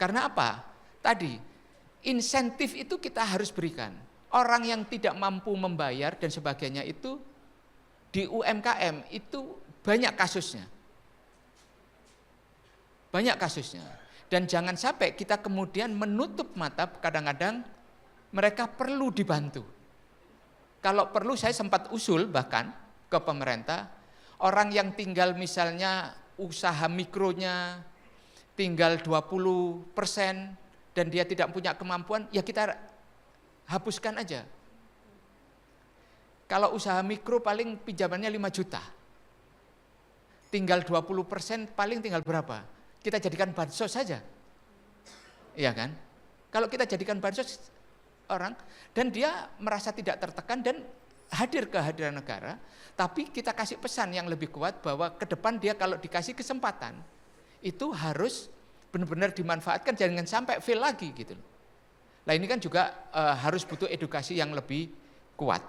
Karena apa? Tadi insentif itu kita harus berikan. Orang yang tidak mampu membayar dan sebagainya itu di UMKM itu banyak kasusnya. Banyak kasusnya. Dan jangan sampai kita kemudian menutup mata, kadang-kadang mereka perlu dibantu. Kalau perlu saya sempat usul bahkan ke pemerintah, orang yang tinggal misalnya usaha mikronya tinggal 20% dan dia tidak punya kemampuan, ya kita hapuskan aja. Kalau usaha mikro paling pinjamannya 5 juta. Tinggal 20% paling tinggal berapa? Kita jadikan bansos saja. Iya kan? Kalau kita jadikan bansos orang dan dia merasa tidak tertekan dan hadir kehadiran negara, tapi kita kasih pesan yang lebih kuat bahwa ke depan dia kalau dikasih kesempatan, itu harus benar-benar dimanfaatkan, jangan sampai fail lagi gitu. Nah ini kan juga harus butuh edukasi yang lebih kuat.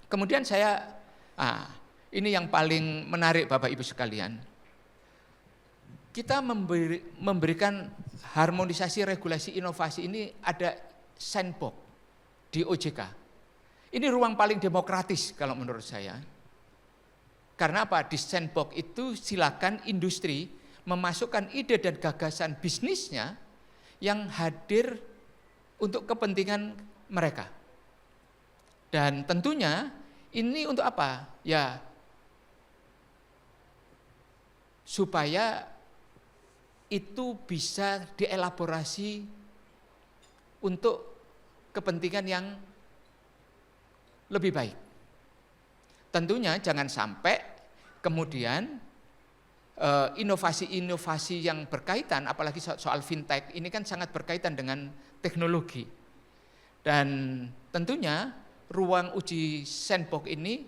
Kemudian ini yang paling menarik Bapak Ibu sekalian. Kita memberikan harmonisasi regulasi inovasi ini ada sandbox di OJK. Ini ruang paling demokratis kalau menurut saya. Karena apa? Di sandbox itu silakan industri memasukkan ide dan gagasan bisnisnya yang hadir untuk kepentingan mereka. Dan tentunya ini untuk apa? Ya, supaya itu bisa dielaborasi untuk kepentingan yang lebih baik. Tentunya jangan sampai kemudian inovasi-inovasi yang berkaitan, apalagi soal fintech, ini kan sangat berkaitan dengan teknologi. Dan tentunya ruang uji sandbox ini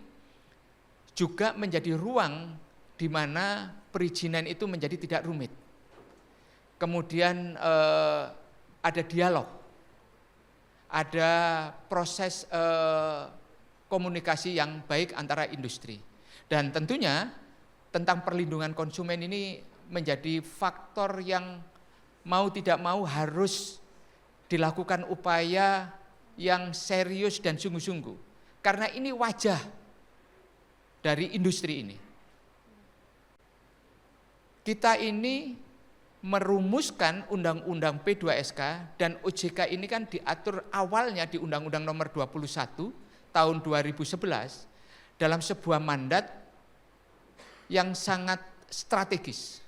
juga menjadi ruang di mana perizinan itu menjadi tidak rumit. Kemudian ada dialog, ada proses komunikasi yang baik antara industri. Dan tentunya tentang perlindungan konsumen ini menjadi faktor yang mau tidak mau harus dilakukan upaya yang serius dan sungguh-sungguh. Karena ini wajah dari industri ini. Kita ini merumuskan Undang-Undang P2SK dan OJK ini kan diatur awalnya di Undang-Undang Nomor 21 tahun 2011 dalam sebuah mandat yang sangat strategis.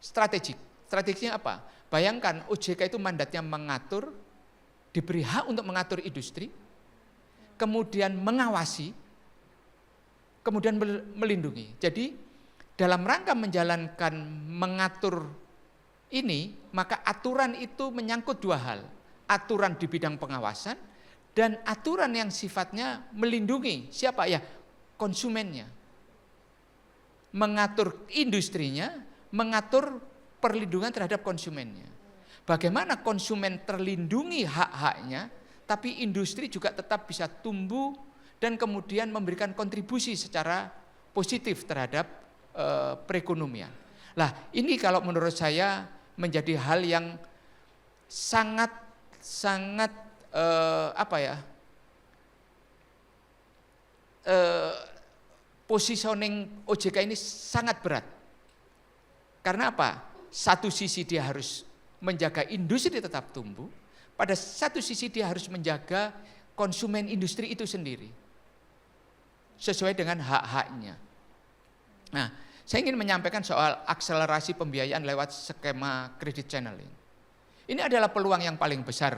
Strategisnya apa? Bayangkan OJK itu mandatnya mengatur, diberi hak untuk mengatur industri, kemudian mengawasi, kemudian melindungi. Jadi dalam rangka menjalankan mengatur ini, maka aturan itu menyangkut dua hal. Aturan di bidang pengawasan dan aturan yang sifatnya melindungi siapa ya? Konsumennya. Mengatur industrinya, mengatur perlindungan terhadap konsumennya. Bagaimana konsumen terlindungi hak-haknya, tapi industri juga tetap bisa tumbuh dan kemudian memberikan kontribusi secara positif terhadap perekonomian. Lah, ini kalau menurut saya menjadi hal yang sangat positioning OJK ini sangat berat. Karena apa? Satu sisi dia harus menjaga industri tetap tumbuh, pada satu sisi dia harus menjaga konsumen industri itu sendiri sesuai dengan hak-haknya. Nah, saya ingin menyampaikan soal akselerasi pembiayaan lewat skema kredit channeling. Ini adalah peluang yang paling besar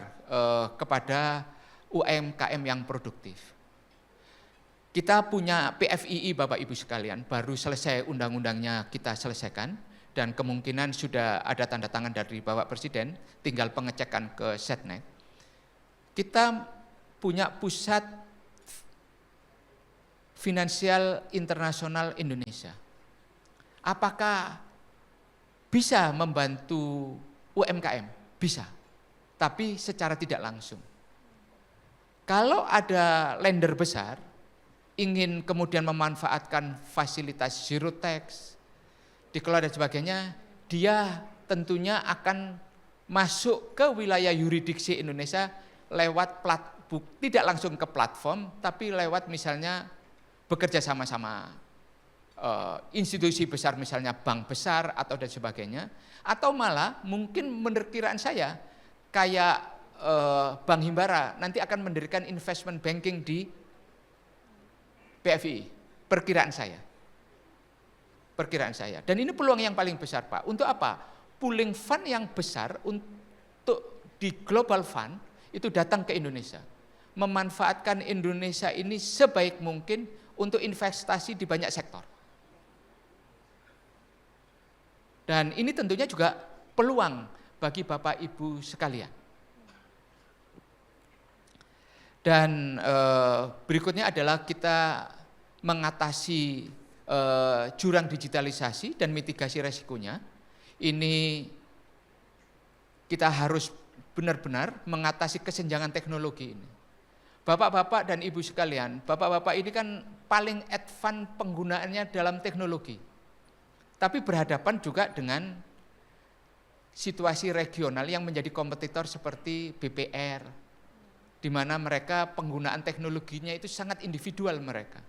kepada UMKM yang produktif. Kita punya PFII Bapak Ibu sekalian, baru selesai undang-undangnya kita selesaikan dan kemungkinan sudah ada tanda tangan dari Bapak Presiden, tinggal pengecekan ke Setnek. Kita punya Pusat Finansial Internasional Indonesia. Apakah bisa membantu UMKM? Bisa, tapi secara tidak langsung. Kalau ada lender besar, ingin kemudian memanfaatkan fasilitas zero tax, dikelola dan sebagainya, dia tentunya akan masuk ke wilayah yurisdiksi Indonesia lewat tidak langsung ke platform, tapi lewat misalnya bekerja sama-sama institusi besar, misalnya bank besar atau dan sebagainya, atau malah mungkin menurut kiraan saya kayak Bank Himbara nanti akan mendirikan investment banking di PFI, perkiraan saya. Dan ini peluang yang paling besar Pak. Untuk apa? Pooling fund yang besar untuk di global fund itu datang ke Indonesia. Memanfaatkan Indonesia ini sebaik mungkin untuk investasi di banyak sektor. Dan ini tentunya juga peluang bagi Bapak Ibu sekalian. Dan berikutnya adalah kita mengatasi jurang digitalisasi dan mitigasi resikonya. Ini kita harus benar-benar mengatasi kesenjangan teknologi ini. Bapak-bapak dan ibu sekalian, bapak-bapak ini kan paling advance penggunaannya dalam teknologi. Tapi berhadapan juga dengan situasi regional yang menjadi kompetitor seperti BPR, di mana mereka penggunaan teknologinya itu sangat individual mereka.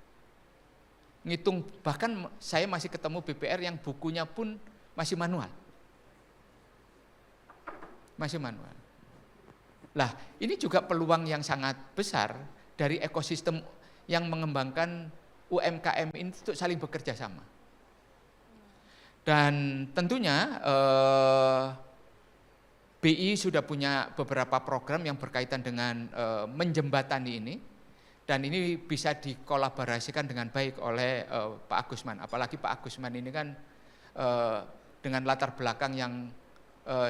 Ngitung, bahkan saya masih ketemu BPR yang bukunya pun masih manual. Masih manual. Lah, ini juga peluang yang sangat besar dari ekosistem yang mengembangkan UMKM ini untuk saling bekerja sama. Dan tentunya BI sudah punya beberapa program yang berkaitan dengan menjembatani ini, dan ini bisa dikolaborasikan dengan baik oleh Pak Agusman. Apalagi Pak Agusman ini kan dengan latar belakang yang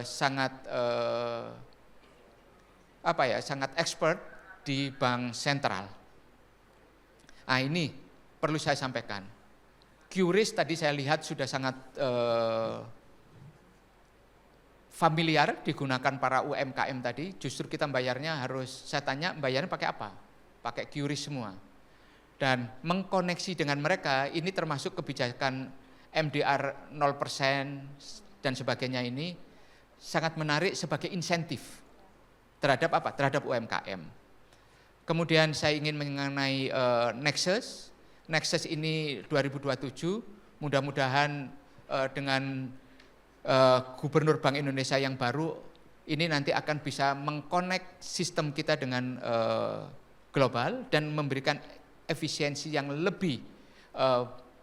sangat sangat expert di bank sentral. Nah, ini perlu saya sampaikan. QRIS tadi saya lihat sudah sangat familiar digunakan para UMKM tadi. Justru kita bayarnya harus, saya tanya bayarnya pakai apa? Pakai QRIS semua. Dan mengkoneksi dengan mereka, ini termasuk kebijakan MDR 0% dan sebagainya, ini sangat menarik sebagai insentif terhadap apa? Terhadap UMKM. Kemudian saya ingin mengenai Nexus. Nexus ini 2027, mudah-mudahan dengan Gubernur Bank Indonesia yang baru, ini nanti akan bisa mengkonek sistem kita dengan global dan memberikan efisiensi yang lebih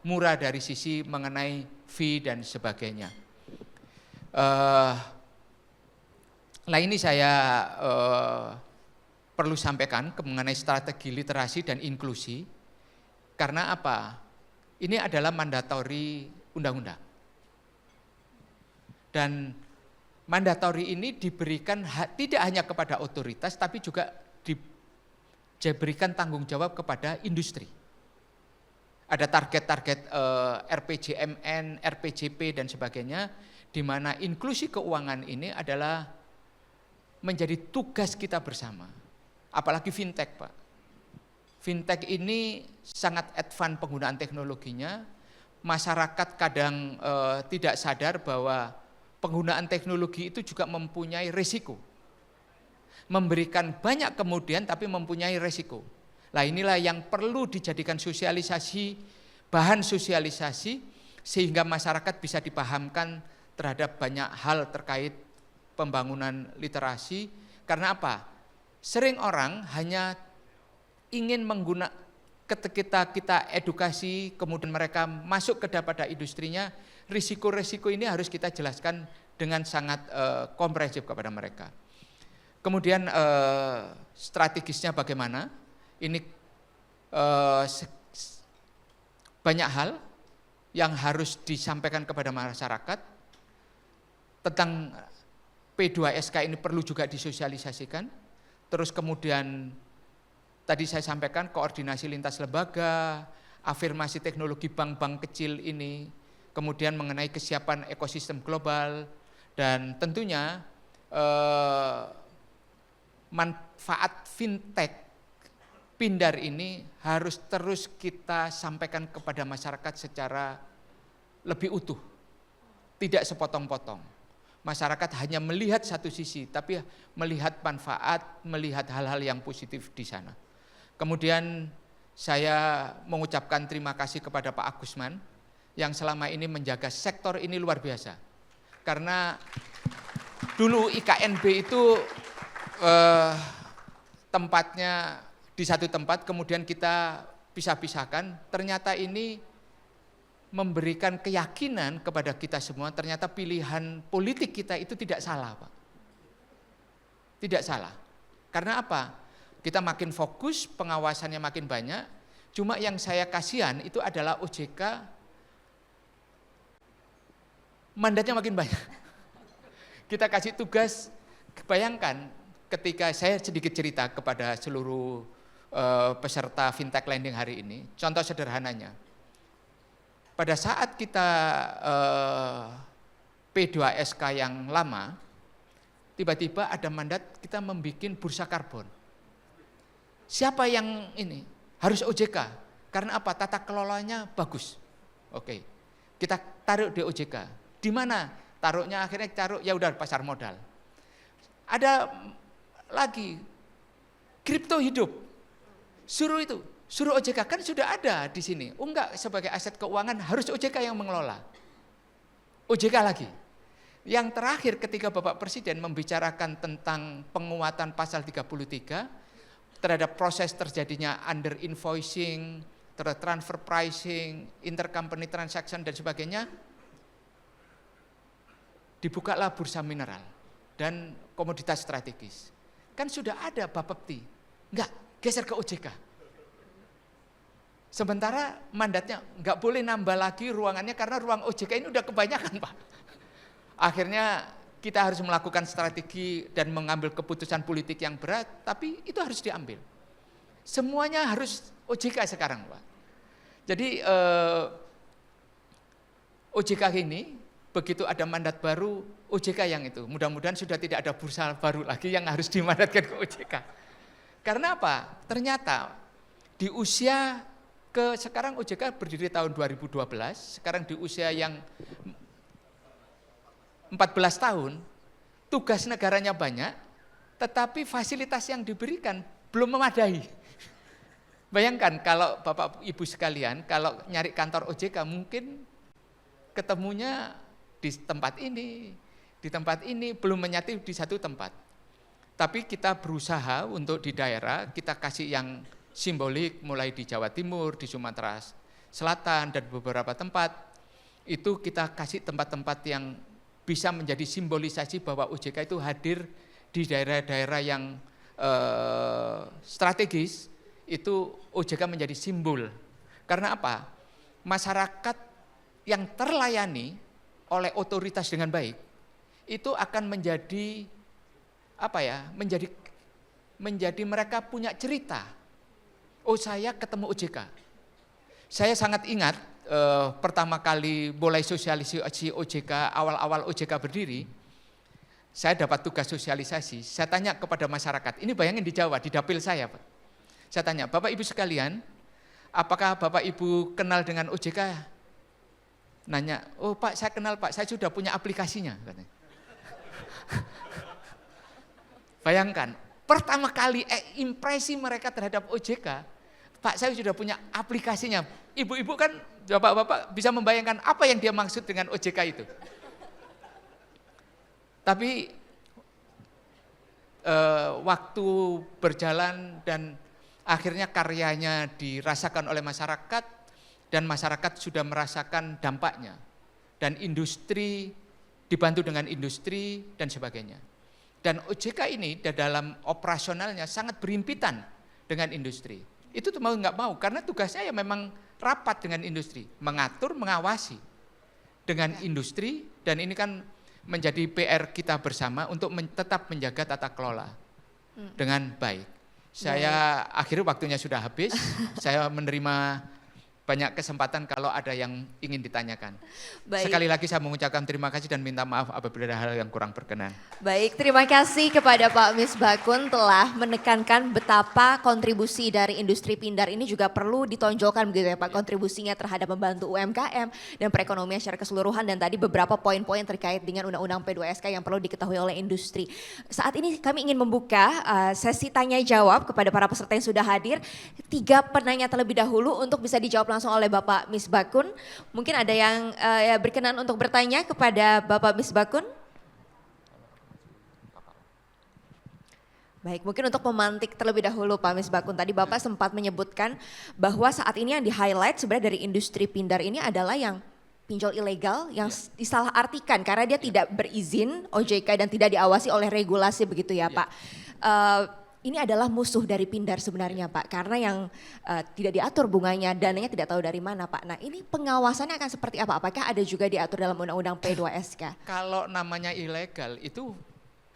murah dari sisi mengenai fee dan sebagainya. Nah, ini saya perlu sampaikan mengenai strategi literasi dan inklusi, karena apa? Ini adalah mandatori undang-undang. Dan mandatori ini diberikan tidak hanya kepada otoritas, tapi juga diberikan tanggung jawab kepada industri. Ada target-target RPJMN, RPJP dan sebagainya, di mana inklusi keuangan ini adalah menjadi tugas kita bersama. Apalagi fintech, Pak. Fintech ini sangat advance penggunaan teknologinya. Masyarakat kadang tidak sadar bahwa penggunaan teknologi itu juga mempunyai risiko. Memberikan banyak kemudian tapi mempunyai risiko. Nah, inilah yang perlu dijadikan sosialisasi, bahan sosialisasi, sehingga masyarakat bisa dipahamkan terhadap banyak hal terkait pembangunan literasi. Karena apa? Sering orang hanya ingin menggunakan, ketika kita edukasi, kemudian mereka masuk kepada industrinya, risiko-risiko ini harus kita jelaskan dengan sangat komprehensif kepada mereka. Kemudian strategisnya bagaimana? Ini banyak hal yang harus disampaikan kepada masyarakat. Tentang P2SK ini perlu juga disosialisasikan. Terus kemudian tadi saya sampaikan koordinasi lintas lembaga, afirmasi teknologi bank-bank kecil ini, kemudian mengenai kesiapan ekosistem global, dan tentunya manfaat fintech Pindar ini harus terus kita sampaikan kepada masyarakat secara lebih utuh, tidak sepotong-potong. Masyarakat hanya melihat satu sisi, tapi melihat manfaat, melihat hal-hal yang positif di sana. Kemudian saya mengucapkan terima kasih kepada Pak Agusman yang selama ini menjaga sektor ini luar biasa. Karena dulu IKNB itu tempatnya di satu tempat, kemudian kita pisah-pisahkan, ternyata ini memberikan keyakinan kepada kita semua, ternyata pilihan politik kita itu tidak salah, Pak. Tidak salah. Karena apa? Kita makin fokus, pengawasannya makin banyak, cuma yang saya kasihan itu adalah OJK mandatnya makin banyak. Kita kasih tugas, bayangkan ketika saya sedikit cerita kepada seluruh peserta fintech lending hari ini, contoh sederhananya, pada saat kita P2SK yang lama, tiba-tiba ada mandat kita membuat bursa karbon. Siapa yang ini? Harus OJK. Karena apa? Tata kelolanya bagus. Oke, kita taruh di OJK. Di mana? Taruhnya akhirnya taruh ya udah pasar modal. Ada lagi kripto hidup. Suruh OJK, kan sudah ada di sini. Oh enggak, sebagai aset keuangan harus OJK yang mengelola. OJK lagi. Yang terakhir ketika Bapak Presiden membicarakan tentang penguatan pasal 33 terhadap proses terjadinya under invoicing, transfer pricing, intercompany transaction dan sebagainya, dibukalah bursa mineral dan komoditas strategis. Kan sudah ada Bapepti, enggak, geser ke OJK. Sementara mandatnya enggak boleh nambah lagi ruangannya karena ruang OJK ini udah kebanyakan, Pak. Akhirnya kita harus melakukan strategi dan mengambil keputusan politik yang berat, tapi itu harus diambil. Semuanya harus OJK sekarang, Pak. Jadi OJK ini begitu ada mandat baru, OJK yang itu. Mudah-mudahan sudah tidak ada bursa baru lagi yang harus dimandatkan ke OJK. Karena apa? Ternyata di usia sekarang OJK berdiri tahun 2012, sekarang di usia yang 14 tahun, tugas negaranya banyak, tetapi fasilitas yang diberikan belum memadai. Bayangkan kalau Bapak Ibu sekalian, kalau nyari kantor OJK mungkin ketemunya di tempat ini, belum menyatu di satu tempat. Tapi kita berusaha untuk di daerah, kita kasih yang simbolik mulai di Jawa Timur, di Sumatera Selatan, dan beberapa tempat. Itu kita kasih tempat-tempat yang bisa menjadi simbolisasi bahwa OJK itu hadir di daerah-daerah yang strategis, itu OJK menjadi simbol. Karena apa? Masyarakat yang terlayani oleh otoritas dengan baik, itu akan menjadi menjadi mereka punya cerita. Oh, saya ketemu OJK. Saya sangat ingat pertama kali mulai sosialisasi OJK, awal-awal OJK berdiri, saya dapat tugas sosialisasi. Saya tanya kepada masyarakat, ini bayangin di Jawa, di dapil saya, Pak. Saya tanya, Bapak Ibu sekalian, apakah Bapak Ibu kenal dengan OJK? Nanya, oh Pak, saya kenal Pak, saya sudah punya aplikasinya. Katanya. Bayangkan, pertama kali impresi mereka terhadap OJK, Pak, saya sudah punya aplikasinya. Ibu-ibu kan, bapak-bapak bisa membayangkan apa yang dia maksud dengan OJK itu. Tapi waktu berjalan dan akhirnya karyanya dirasakan oleh masyarakat dan masyarakat sudah merasakan dampaknya. Dan industri, dibantu dengan industri dan sebagainya. Dan OJK ini dalam operasionalnya sangat berhimpitan dengan industri. Itu tuh mau nggak mau, karena tugasnya ya memang rapat dengan industri, mengatur, mengawasi dengan industri, dan ini kan menjadi PR kita bersama untuk tetap menjaga tata kelola dengan baik. Saya akhirnya waktunya sudah habis, saya menerima banyak kesempatan kalau ada yang ingin ditanyakan. Baik. Sekali lagi saya mengucapkan terima kasih dan minta maaf apabila ada hal yang kurang berkenan. Baik, terima kasih kepada Pak Misbakun telah menekankan betapa kontribusi dari industri pindar ini juga perlu ditonjolkan begitu ya Pak, kontribusinya terhadap membantu UMKM dan perekonomian secara keseluruhan, dan tadi beberapa poin-poin terkait dengan Undang-Undang P2SK yang perlu diketahui oleh industri. Saat ini kami ingin membuka sesi tanya jawab kepada para peserta yang sudah hadir. 3 penanya terlebih dahulu untuk bisa dijawab langsung oleh Bapak Misbakun. Mungkin ada yang berkenan untuk bertanya kepada Bapak Misbakun? Baik, mungkin untuk memantik terlebih dahulu Pak Misbakun, tadi Bapak sempat menyebutkan bahwa saat ini yang di-highlight sebenarnya dari industri pindar ini adalah yang pinjol ilegal yang disalahartikan karena dia tidak berizin OJK dan tidak diawasi oleh regulasi begitu ya Pak. Ini adalah musuh dari pindar sebenarnya Pak, karena yang tidak diatur bunganya, dananya tidak tahu dari mana Pak. Nah ini pengawasannya akan seperti apa? Apakah ada juga diatur dalam Undang-Undang P2SK? Kalau namanya ilegal itu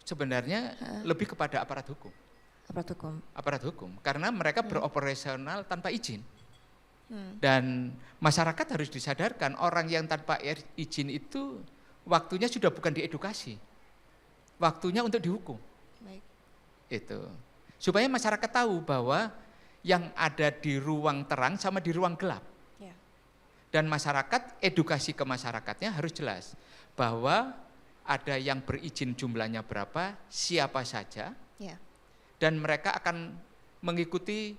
sebenarnya lebih kepada aparat hukum. Aparat hukum, karena mereka beroperasional tanpa izin. Dan masyarakat harus disadarkan orang yang tanpa izin itu waktunya sudah bukan diedukasi, waktunya untuk dihukum. Baik. Itu supaya masyarakat tahu bahwa yang ada di ruang terang sama di ruang gelap. Ya. Dan masyarakat, edukasi ke masyarakatnya harus jelas bahwa ada yang berizin jumlahnya berapa, siapa saja, Ya. dan mereka akan mengikuti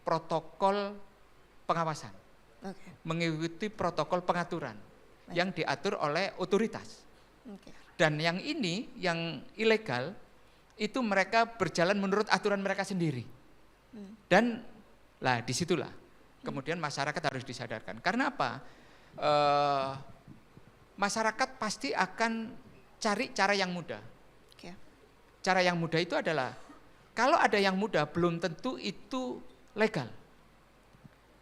protokol pengawasan, Oke. mengikuti protokol pengaturan yang diatur oleh otoritas. Oke. Dan yang ini, yang ilegal, itu mereka berjalan menurut aturan mereka sendiri. Dan lah disitulah kemudian masyarakat harus disadarkan. Karena apa? Masyarakat pasti akan cari cara yang mudah. Oke. Cara yang mudah itu adalah, kalau ada yang mudah belum tentu itu legal.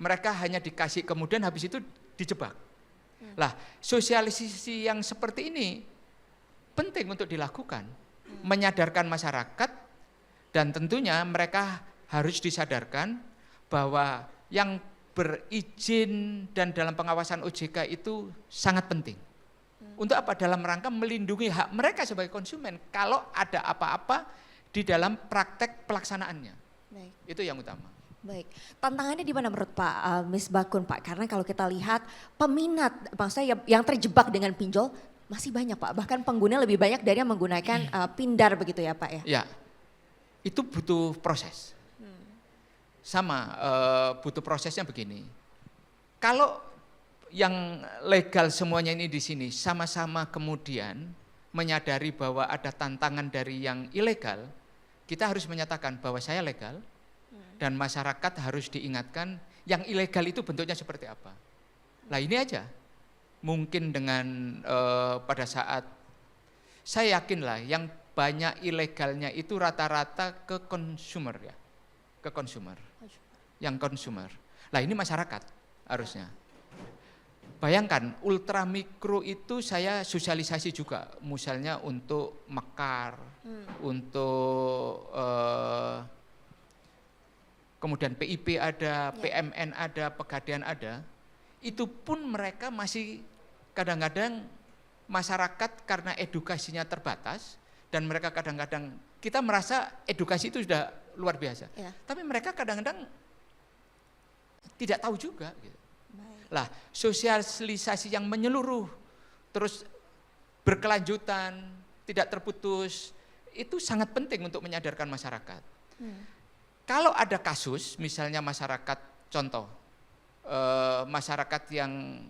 Mereka hanya dikasih kemudian habis itu dijebak. Lah, sosialisasi yang seperti ini penting untuk dilakukan. Menyadarkan masyarakat, dan tentunya mereka harus disadarkan bahwa yang berizin dan dalam pengawasan OJK itu sangat penting. Untuk apa? Dalam rangka melindungi hak mereka sebagai konsumen kalau ada apa-apa di dalam praktek pelaksanaannya. Baik. Itu yang utama. Baik, tantangannya di mana menurut Pak Misbakun, Pak? Karena kalau kita lihat peminat, maksudnya yang terjebak dengan pinjol masih banyak, Pak. Bahkan pengguna lebih banyak dari yang menggunakan Pindar begitu ya, Pak ya? Ya, itu butuh proses. Sama, butuh prosesnya begini. Kalau yang legal semuanya ini di sini sama-sama kemudian menyadari bahwa ada tantangan dari yang ilegal, kita harus menyatakan bahwa saya legal, dan masyarakat harus diingatkan yang ilegal itu bentuknya seperti apa. Nah ini aja, mungkin dengan pada saat, saya yakin lah yang banyak ilegalnya itu rata-rata ke konsumer ya, ke konsumer, yang konsumer. Nah ini masyarakat harusnya. Bayangkan ultramikro itu saya sosialisasi juga, misalnya untuk mekar, untuk kemudian PIP ada, PMN ada, Pegadaian ada, itu pun mereka masih kadang-kadang masyarakat karena edukasinya terbatas, dan mereka kadang-kadang, kita merasa edukasi itu sudah luar biasa, tapi mereka kadang-kadang tidak tahu juga. Gitu. Lah, sosialisasi yang menyeluruh, terus berkelanjutan, tidak terputus, itu sangat penting untuk menyadarkan masyarakat. Kalau ada kasus, misalnya masyarakat, contoh, masyarakat yang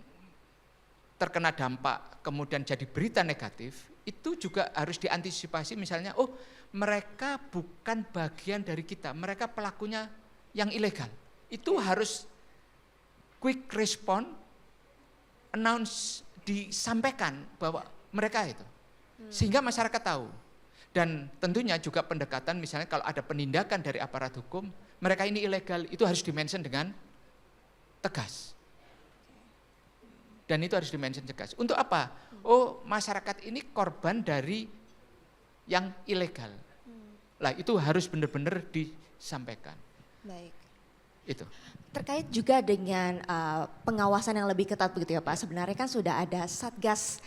terkena dampak, kemudian jadi berita negatif, itu juga harus diantisipasi misalnya, oh mereka bukan bagian dari kita, mereka pelakunya yang ilegal. Itu harus quick respon, announce, disampaikan bahwa mereka itu. Sehingga masyarakat tahu. Dan tentunya juga pendekatan misalnya kalau ada penindakan dari aparat hukum, mereka ini ilegal, itu harus dimention dengan tegas. Dan itu harus dimention tegas. Untuk apa? Oh masyarakat ini korban dari yang ilegal. Lah itu harus benar-benar disampaikan. Baik. Itu. Terkait juga dengan pengawasan yang lebih ketat begitu ya Pak, sebenarnya kan sudah ada Satgas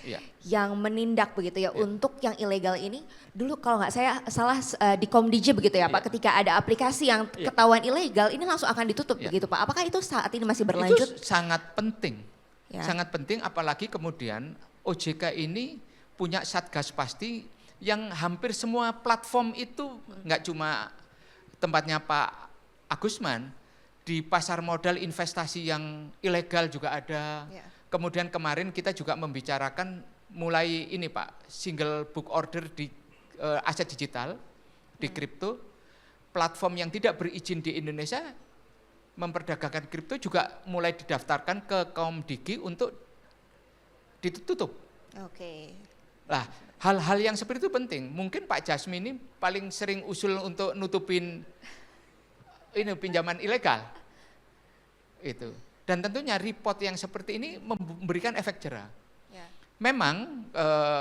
yang menindak begitu ya untuk yang ilegal ini. Dulu kalau nggak saya salah di Komdij begitu ya Pak, ketika ada aplikasi yang ketahuan ilegal ini langsung akan ditutup begitu Pak. Apakah itu saat ini masih berlanjut? Itu sangat penting, sangat penting, apalagi kemudian OJK ini punya Satgas pasti yang hampir semua platform itu nggak cuma tempatnya Pak Agusman, di pasar modal investasi yang ilegal juga ada. Kemudian kemarin kita juga membicarakan mulai ini Pak, single book order di aset digital, di kripto. Platform yang tidak berizin di Indonesia memperdagangkan kripto juga mulai didaftarkan ke Komdigi untuk ditutup. Oke. Nah, hal-hal yang seperti itu penting. Mungkin Pak Jasmi ini paling sering usul untuk nutupin ini pinjaman ilegal. Itu. Dan tentunya report yang seperti ini memberikan efek jerah. Memang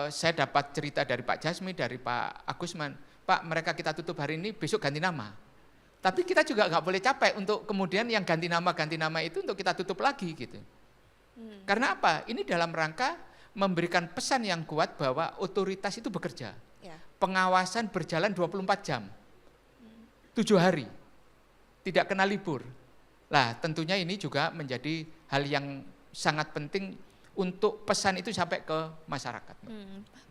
saya dapat cerita dari Pak Jasmi, dari Pak Agusman, Pak mereka kita tutup hari ini, besok ganti nama. Tapi kita juga nggak boleh capek untuk kemudian yang ganti nama itu untuk kita tutup lagi gitu. Karena apa? Ini dalam rangka memberikan pesan yang kuat bahwa otoritas itu bekerja. Ya. Pengawasan berjalan 24 jam, 7 hari, tidak kena libur. Lah tentunya ini juga menjadi hal yang sangat penting untuk pesan itu sampai ke masyarakat.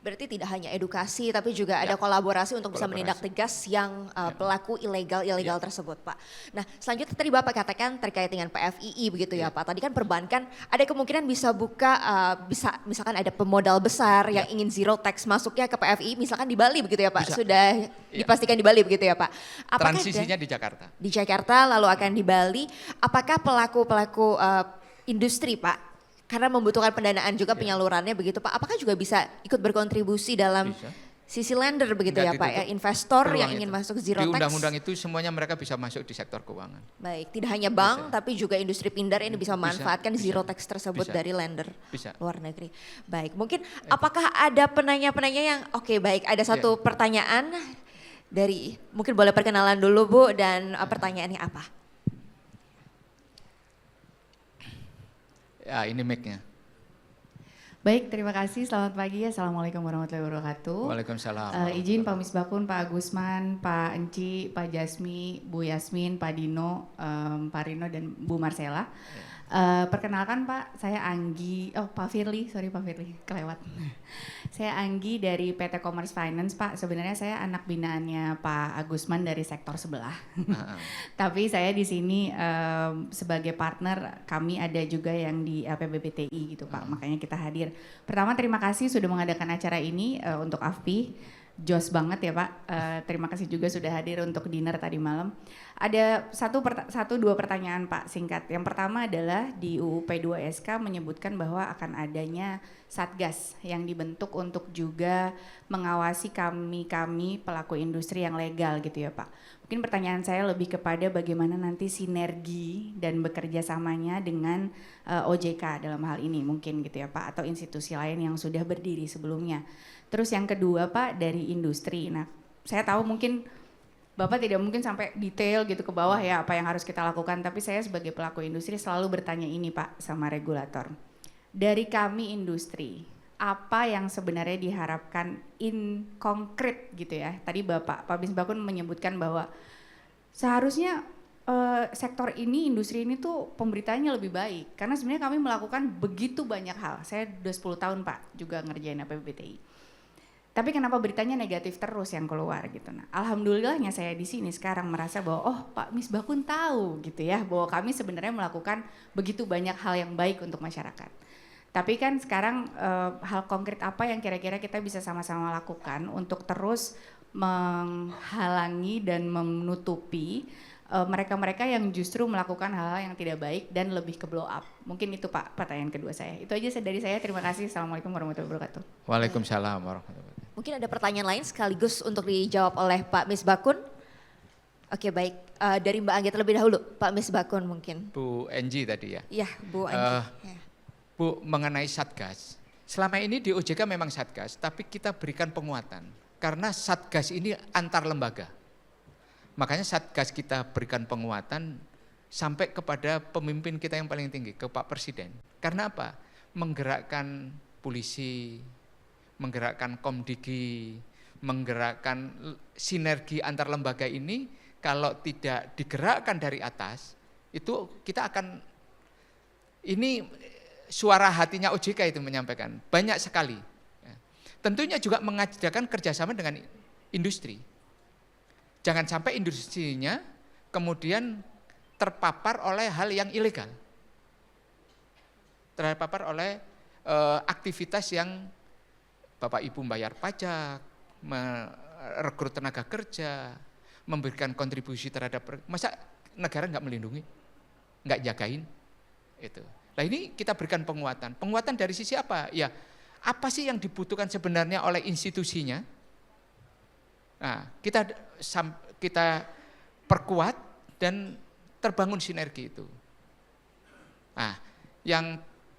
Berarti tidak hanya edukasi tapi juga ada kolaborasi untuk bisa Kolaborasi. menindak tegas yang pelaku ilegal tersebut, Pak. Nah, selanjutnya tadi Bapak katakan terkait dengan PFII begitu ya, Pak. Tadi kan perbankan ada kemungkinan bisa buka bisa misalkan ada pemodal besar yang ingin zero tax masuknya ke PFII misalkan di Bali begitu ya, Pak. Bisa. Sudah dipastikan di Bali begitu ya, Pak. Apakah Transisinya di Jakarta. di Jakarta lalu akan di Bali, apakah pelaku-pelaku industri, Pak, karena membutuhkan pendanaan juga penyalurannya begitu Pak, apakah juga bisa ikut berkontribusi dalam Bisa. sisi lender begitu Nggak ya Pak ya, ditutup investor peluang yang ingin itu. masuk zero Di tax. undang-undang itu semuanya mereka bisa masuk di sektor keuangan. Baik, tidak hanya bank tapi juga industri pindar ini bisa memanfaatkan bisa, zero tax tersebut bisa. dari lender Bisa. luar negeri. Baik, mungkin apakah ada penanya-penanya yang oke baik, ada satu pertanyaan dari mungkin boleh perkenalan dulu Bu dan pertanyaannya apa? Ya ini mic-nya. Baik, terima kasih. Selamat pagi. Assalamualaikum warahmatullahi wabarakatuh. Waalaikumsalam. Izin Pak Misbakun, Pak Agusman, Pak Enci, Pak Jasmi, Bu Yasmin, Pak Dino, Pak Rino, dan Bu Marcella. Perkenalkan Pak, saya Anggi, Pak Firly, sorry Pak Firly, kelewat. Saya Anggi dari PT Commerce Finance Pak, sebenarnya saya anak binaannya Pak Agusman dari sektor sebelah. Tapi saya di sini sebagai partner, kami ada juga yang di PBBTI gitu Pak, makanya kita hadir. Pertama terima kasih sudah mengadakan acara ini untuk AFPI. Jos banget ya Pak, terima kasih juga sudah hadir untuk dinner tadi malam. Ada dua pertanyaan Pak singkat. Yang pertama adalah di UU P2SK menyebutkan bahwa akan adanya Satgas yang dibentuk untuk juga mengawasi kami pelaku industri yang legal gitu ya Pak. Mungkin pertanyaan saya lebih kepada bagaimana nanti sinergi dan bekerja samanya dengan OJK dalam hal ini mungkin gitu ya Pak, atau institusi lain yang sudah berdiri sebelumnya. Terus yang kedua Pak dari industri. Nah, saya tahu mungkin Bapak tidak mungkin sampai detail gitu ke bawah ya apa yang harus kita lakukan, tapi saya sebagai pelaku industri selalu bertanya ini Pak sama regulator. Dari kami industri, apa yang sebenarnya diharapkan in konkret gitu ya. Tadi Pak Misbakun menyebutkan bahwa seharusnya sektor ini, industri ini tuh pemberitaannya lebih baik. Karena sebenarnya kami melakukan begitu banyak hal. Saya udah 10 tahun Pak juga ngerjain APBTI. Tapi kenapa beritanya negatif terus yang keluar gitu. Nah, alhamdulillahnya saya di sini sekarang merasa bahwa oh Pak Misbakun tahu gitu ya bahwa kami sebenarnya melakukan begitu banyak hal yang baik untuk masyarakat. Tapi kan sekarang hal konkret apa yang kira-kira kita bisa sama-sama lakukan untuk terus menghalangi dan menutupi mereka-mereka yang justru melakukan hal-hal yang tidak baik dan lebih ke blow up. Mungkin itu Pak pertanyaan kedua saya. Itu aja dari saya. Terima kasih. Assalamualaikum warahmatullahi wabarakatuh. Waalaikumsalam warahmatullahi wabarakatuh. Mungkin ada pertanyaan lain sekaligus untuk dijawab oleh Pak Misbakun. Oke baik, dari Mbak Anggi terlebih dahulu, Pak Misbakun mungkin. Bu Enji tadi ya. Iya Bu Anggi. Ya. Bu mengenai Satgas, selama ini di OJK memang Satgas, tapi kita berikan penguatan. Karena Satgas ini antar lembaga. Makanya Satgas kita berikan penguatan sampai kepada pemimpin kita yang paling tinggi, ke Pak Presiden. Karena apa? Menggerakkan polisi, menggerakkan Komdigi, menggerakkan sinergi antar lembaga ini, kalau tidak digerakkan dari atas, itu kita akan, ini suara hatinya OJK itu menyampaikan, banyak sekali. Tentunya juga mengajarkan kerjasama dengan industri. Jangan sampai industrinya kemudian terpapar oleh hal yang ilegal. Terpapar oleh aktivitas yang Bapak Ibu membayar pajak, merekrut tenaga kerja, memberikan kontribusi terhadap, masa negara nggak melindungi, nggak jagain, itu. Nah ini kita berikan penguatan. Penguatan dari sisi apa? Ya apa sih yang dibutuhkan sebenarnya oleh institusinya? Nah kita perkuat dan terbangun sinergi itu. Nah yang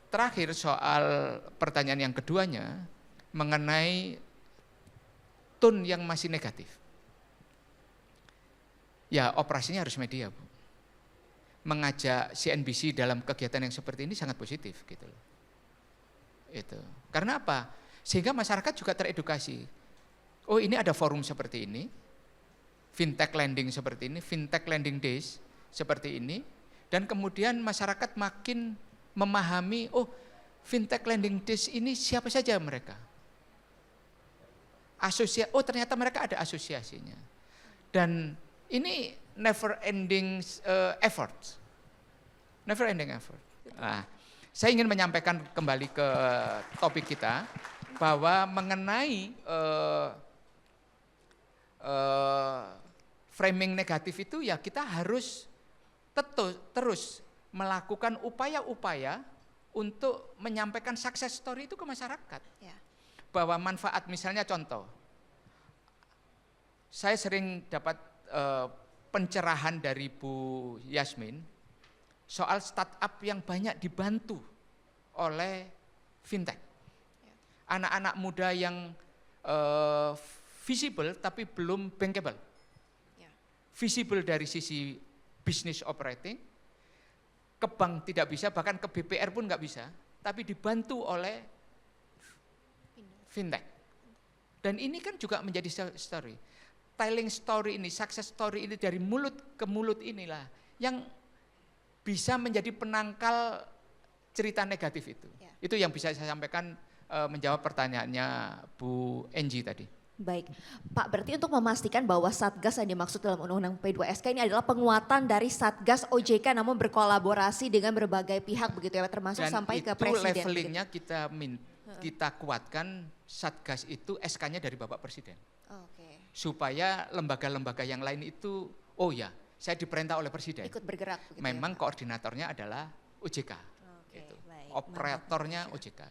terakhir soal pertanyaan yang keduanya mengenai tone yang masih negatif. Ya operasinya harus media, Bu. Mengajak CNBC dalam kegiatan yang seperti ini sangat positif gitu loh. Itu. Karena apa? Sehingga masyarakat juga teredukasi. Oh ini ada forum seperti ini, fintech lending seperti ini, fintech lending days seperti ini, dan kemudian masyarakat makin memahami, oh fintech lending days ini siapa saja mereka. Oh ternyata mereka ada asosiasinya. Dan ini never ending effort. Never ending effort. Nah, saya ingin menyampaikan kembali ke topik kita bahwa mengenai framing negatif itu ya kita harus terus melakukan upaya-upaya untuk menyampaikan success story itu ke masyarakat. Ya. Bahwa manfaat, misalnya contoh, saya sering dapat pencerahan dari Bu Yasmin soal startup yang banyak dibantu oleh fintech. Anak-anak muda yang visible tapi belum bankable. Ya. Visible dari sisi business operating, ke bank tidak bisa, bahkan ke BPR pun nggak bisa, tapi dibantu oleh fintech. Dan ini kan juga menjadi story. Telling story ini, success story ini dari mulut ke mulut inilah yang bisa menjadi penangkal cerita negatif itu. Ya. Itu yang bisa saya sampaikan menjawab pertanyaannya Bu Enji tadi. Baik, Pak, berarti untuk memastikan bahwa Satgas yang dimaksud dalam Undang-Undang P2SK ini adalah penguatan dari Satgas OJK namun berkolaborasi dengan berbagai pihak begitu ya, termasuk Dan sampai ke itu Presiden. levelingnya kita kuatkan Satgas itu SK-nya dari Bapak Presiden. Oke. Supaya lembaga-lembaga yang lain itu, oh ya, saya diperintah oleh Presiden. Ikut bergerak. Begitu Memang ya, Pak? koordinatornya adalah OJK. Oke, Gitu. baik. Operatornya Mantap. OJK.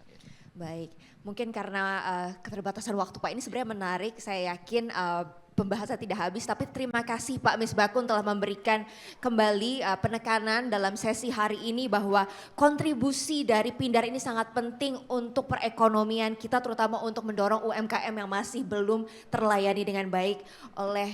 Baik, mungkin karena keterbatasan waktu Pak ini sebenarnya menarik, saya yakin pembahasan tidak habis, tapi terima kasih Pak Misbakun telah memberikan kembali penekanan dalam sesi hari ini bahwa kontribusi dari Pindar ini sangat penting untuk perekonomian kita, terutama untuk mendorong UMKM yang masih belum terlayani dengan baik oleh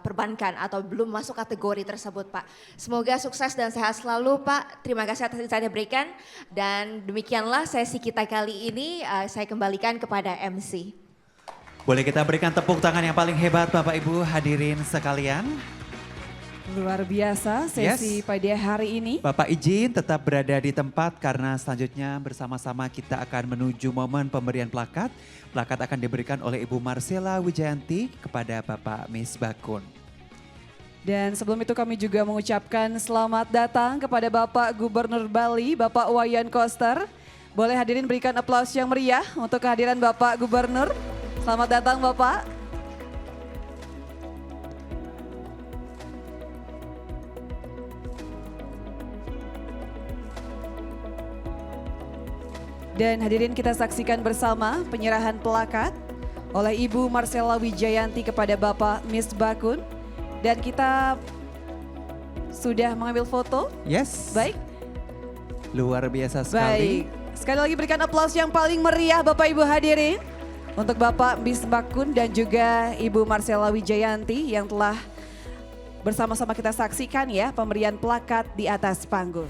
perbankan atau belum masuk kategori tersebut Pak. Semoga sukses dan sehat selalu Pak, terima kasih atas insight yang diberikan dan demikianlah sesi kita kali ini, saya kembalikan kepada MC. Boleh kita berikan tepuk tangan yang paling hebat Bapak Ibu hadirin sekalian. Luar biasa sesi Yes. pada hari ini. Bapak izin tetap berada di tempat karena selanjutnya bersama-sama kita akan menuju momen pemberian plakat. Plakat akan diberikan oleh Ibu Marcella Wijayanti kepada Bapak Misbakun. Dan sebelum itu kami juga mengucapkan selamat datang kepada Bapak Gubernur Bali, Bapak Wayan Koster. Boleh hadirin berikan aplaus yang meriah untuk kehadiran Bapak Gubernur. Selamat datang Bapak. Dan hadirin kita saksikan bersama penyerahan plakat oleh Ibu Marcella Wijayanti kepada Bapak Misbakun. Dan kita sudah mengambil foto. Yes. Baik. Luar biasa Baik. sekali. Sekali lagi berikan aplaus yang paling meriah Bapak Ibu hadirin. Untuk Bapak Misbakun dan juga Ibu Marcella Wijayanti yang telah bersama-sama kita saksikan ya pemberian plakat di atas panggung.